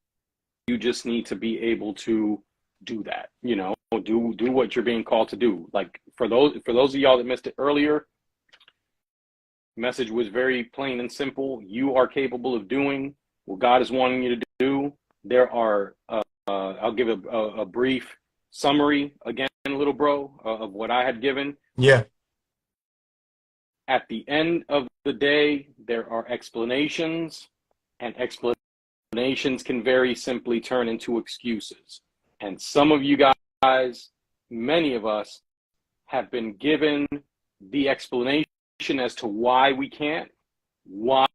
You just need to be able to do that, do what you're being called to do. Like for those of y'all that missed it earlier, message was very plain and simple. You are capable of doing what God is wanting you to do. There are, I'll give a brief summary again, little bro, of what I had given. Yeah. At the end of the day, there are explanations, and explanations can very simply turn into excuses. And some of you guys, many of us, have been given the explanation as to why we can't, why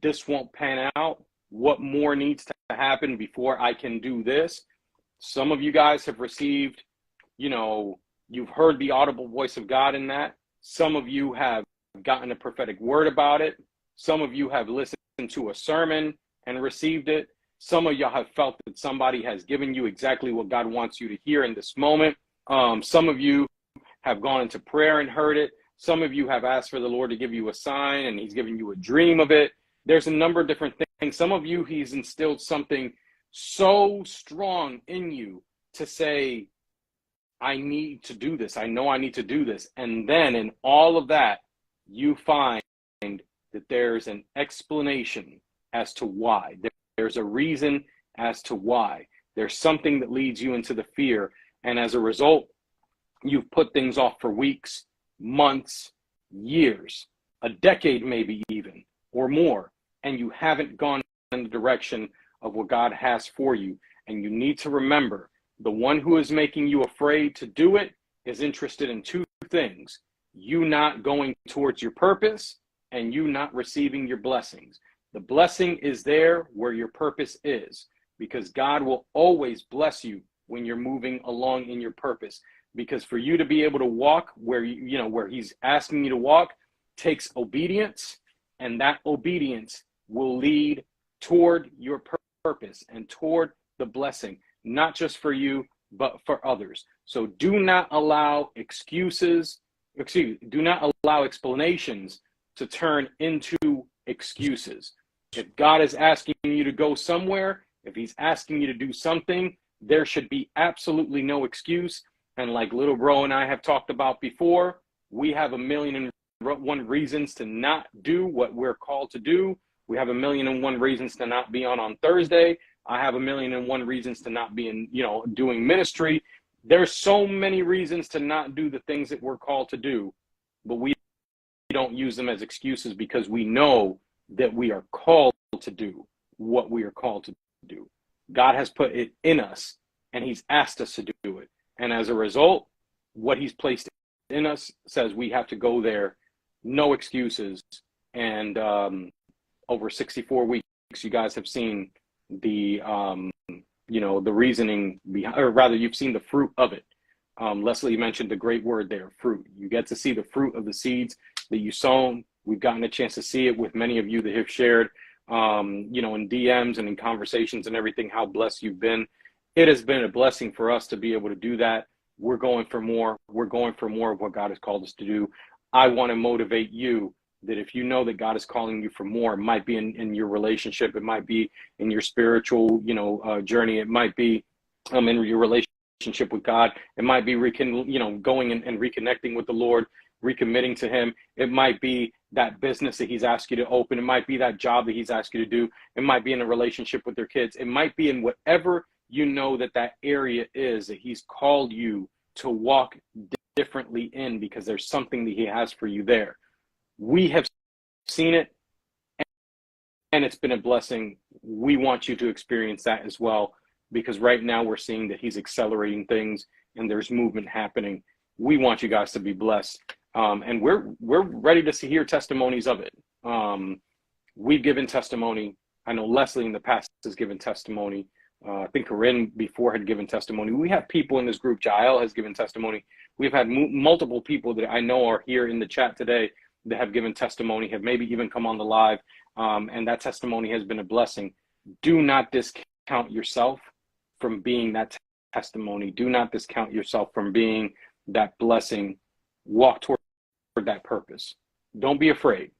this won't pan out, what more needs to happen before I can do this. Some of you guys have received, you've heard the audible voice of God in that. Some of you have gotten a prophetic word about it. Some of you have listened to a sermon and received it. Some of y'all have felt that somebody has given you exactly what God wants you to hear in this moment. Some of you have gone into prayer and heard it. Some of you have asked for the Lord to give you a sign, and he's given you a dream of it. There's a number of different things. Some of you, he's instilled something so strong in you to say, I need to do this. I know I need to do this. And then in all of that, you find that there's an explanation as to why. There's a reason as to why. There's something that leads you into the fear. And as a result, you've put things off for weeks, months, years, a decade maybe even, or more. And you haven't gone in the direction of what God has for you. And you need to remember, the one who is making you afraid to do it is interested in two things: you not going towards your purpose and you not receiving your blessings. The blessing is there where your purpose is, because God will always bless you when you're moving along in your purpose. Because for you to be able to walk where where he's asking you to walk takes obedience, and that obedience will lead toward your purpose and toward the blessing, not just for you, but for others. So do not allow do not allow explanations to turn into excuses. If God is asking you to go somewhere, if he's asking you to do something, there should be absolutely no excuse. And like little bro and I have talked about before, we have 1,000,001 reasons to not do what we're called to do. We have 1,000,001 reasons to not be on Thursday. I have 1,000,001 reasons to not be in, doing ministry. There's so many reasons to not do the things that we're called to do, but we don't use them as excuses, because we know that we are called to do what we are called to do. God has put it in us, and he's asked us to do it. And as a result, what he's placed in us says we have to go there, no excuses. And over 64 weeks, you guys have seen the the reasoning behind, or rather, you've seen the fruit of it. Leslie mentioned the great word there, fruit. You get to see the fruit of the seeds that you sown. We've gotten a chance to see it with many of you that have shared, in DMs and in conversations and everything, how blessed you've been. It has been a blessing for us to be able to do that. We're going for more. We're going for more of what God has called us to do. I want to motivate you that if you know that God is calling you for more, it might be in your relationship, it might be in your spiritual, journey, it might be in your relationship with God, it might be going and reconnecting with the Lord, recommitting to him. It might be that business that he's asked you to open. It might be that job that he's asked you to do. It might be in a relationship with your kids. It might be in whatever that area is that he's called you to walk differently in, because there's something that he has for you there. We have seen it, and it's been a blessing. We want you to experience that as well, because right now we're seeing that he's accelerating things and there's movement happening. We want you guys to be blessed, and we're ready to hear testimonies of it. We've given testimony. I know Leslie in the past has given testimony. I think Corinne before had given testimony. We have people in this group. Jael has given testimony. We've had multiple people that I know are here in the chat today that have given testimony, have maybe even come on the live, and that testimony has been a blessing. Do not discount yourself from being that testimony. Do not discount yourself from being that blessing. Walk toward that purpose. Don't be afraid.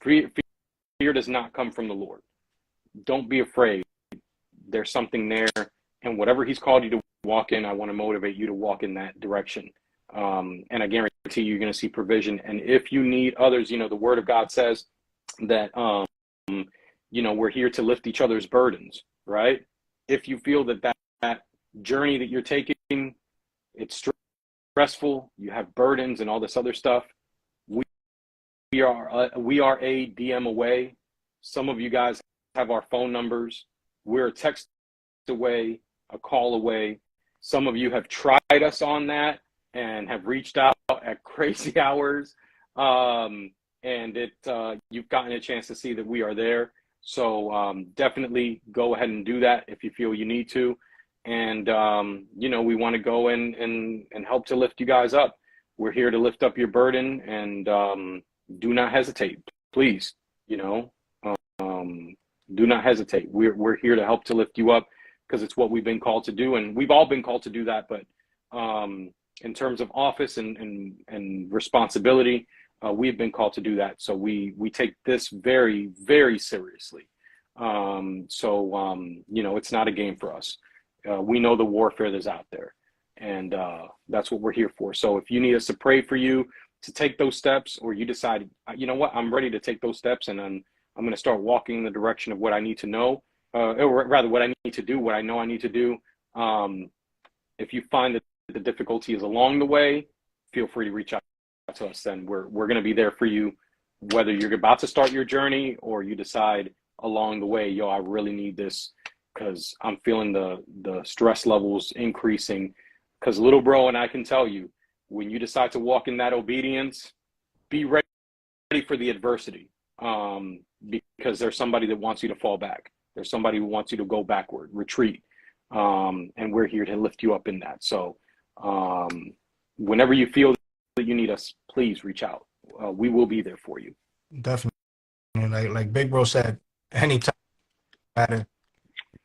Fear does not come from the Lord. Don't be afraid. There's something there, and whatever he's called you to walk in, I want to motivate you to walk in that direction. And I guarantee you're going to see provision. And if you need others, the word of God says that, we're here to lift each other's burdens, right? If you feel that journey that you're taking, it's stressful, you have burdens and all this other stuff, we are a DM away. Some of you guys have our phone numbers. We're a text away, a call away. Some of you have tried us on that and have reached out at crazy hours. And you've gotten a chance to see that we are there. So definitely go ahead and do that if you feel you need to. And, we want to go in and help to lift you guys up. We're here to lift up your burden, and do not hesitate, please. Do not hesitate. We're here to help to lift you up, because it's what we've been called to do. And we've all been called to do that. But in terms of office and responsibility, we've been called to do that. So we take this very, very seriously. It's not a game for us. We know the warfare that's out there, and that's what we're here for. So if you need us to pray for you to take those steps, or you decide, you know what, I'm ready to take those steps, and I'm going to start walking in the direction of what I need to know, or rather what I need to do, what I know I need to do. If you find that the difficulty is along the way, feel free to reach out to us. Then we're going to be there for you, whether you're about to start your journey or you decide along the way, I really need this because I'm feeling the stress levels increasing. Because little bro, and I can tell you, when you decide to walk in that obedience, be ready for the adversity. Because there's somebody that wants you to fall back. There's somebody who wants you to go backward, retreat. And we're here to lift you up in that. So whenever you feel that you need us, please reach out. We will be there for you. Definitely. Like Big Bro said, anytime, matter,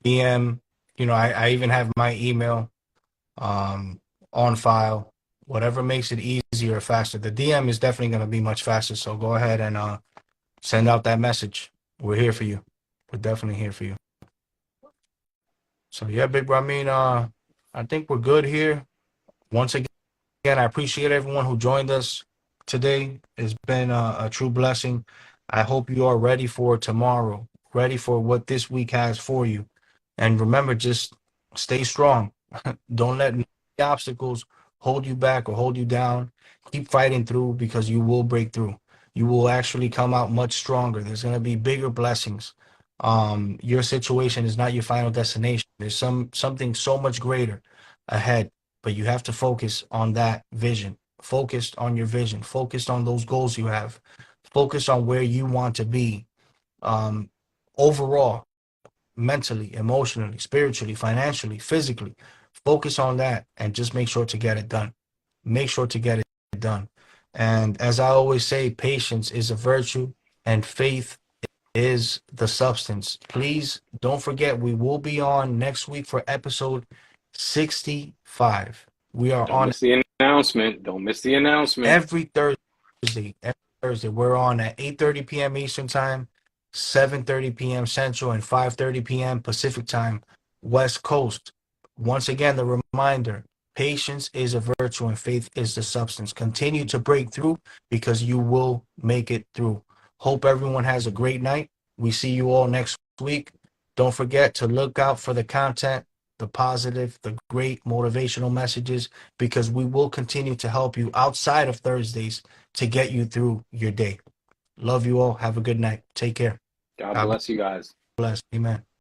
DM, I even have my email on file, whatever makes it easier or faster. The DM is definitely going to be much faster. So go ahead and send out that message. We're here for you. We're definitely here for you. So yeah, Big Bro, I think we're good here. Once again, I appreciate everyone who joined us today. It's been a true blessing. I hope you are ready for tomorrow, ready for what this week has for you. And remember, just stay strong. Don't let any obstacles hold you back or hold you down. Keep fighting through, because you will break through. You will actually come out much stronger. There's going to be bigger blessings. Your situation is not your final destination. There's something so much greater ahead, but you have to focus on that vision. Focused on your vision. Focused on those goals you have. Focus on where you want to be. Overall, mentally, emotionally, spiritually, financially, physically. Focus on that and just make sure to get it done. Make sure to get it done. And as I always say, patience is a virtue and faith is the substance. Please don't forget, we will be on next week for episode 65. We are Don't on miss the announcement. Don't miss the announcement. every Thursday. Every Thursday. We're on at 8:30 p.m. Eastern Time, 7:30 p.m. Central, and 5:30 p.m. Pacific Time, West Coast. Once again, the reminder, patience is a virtue and faith is the substance. Continue to break through, because you will make it through. Hope everyone has a great night. We see you all next week. Don't forget to look out for the content, the positive, the great motivational messages, because we will continue to help you outside of Thursdays to get you through your day. Love you all. Have a good night. Take care. God God bless you guys. bless. Amen.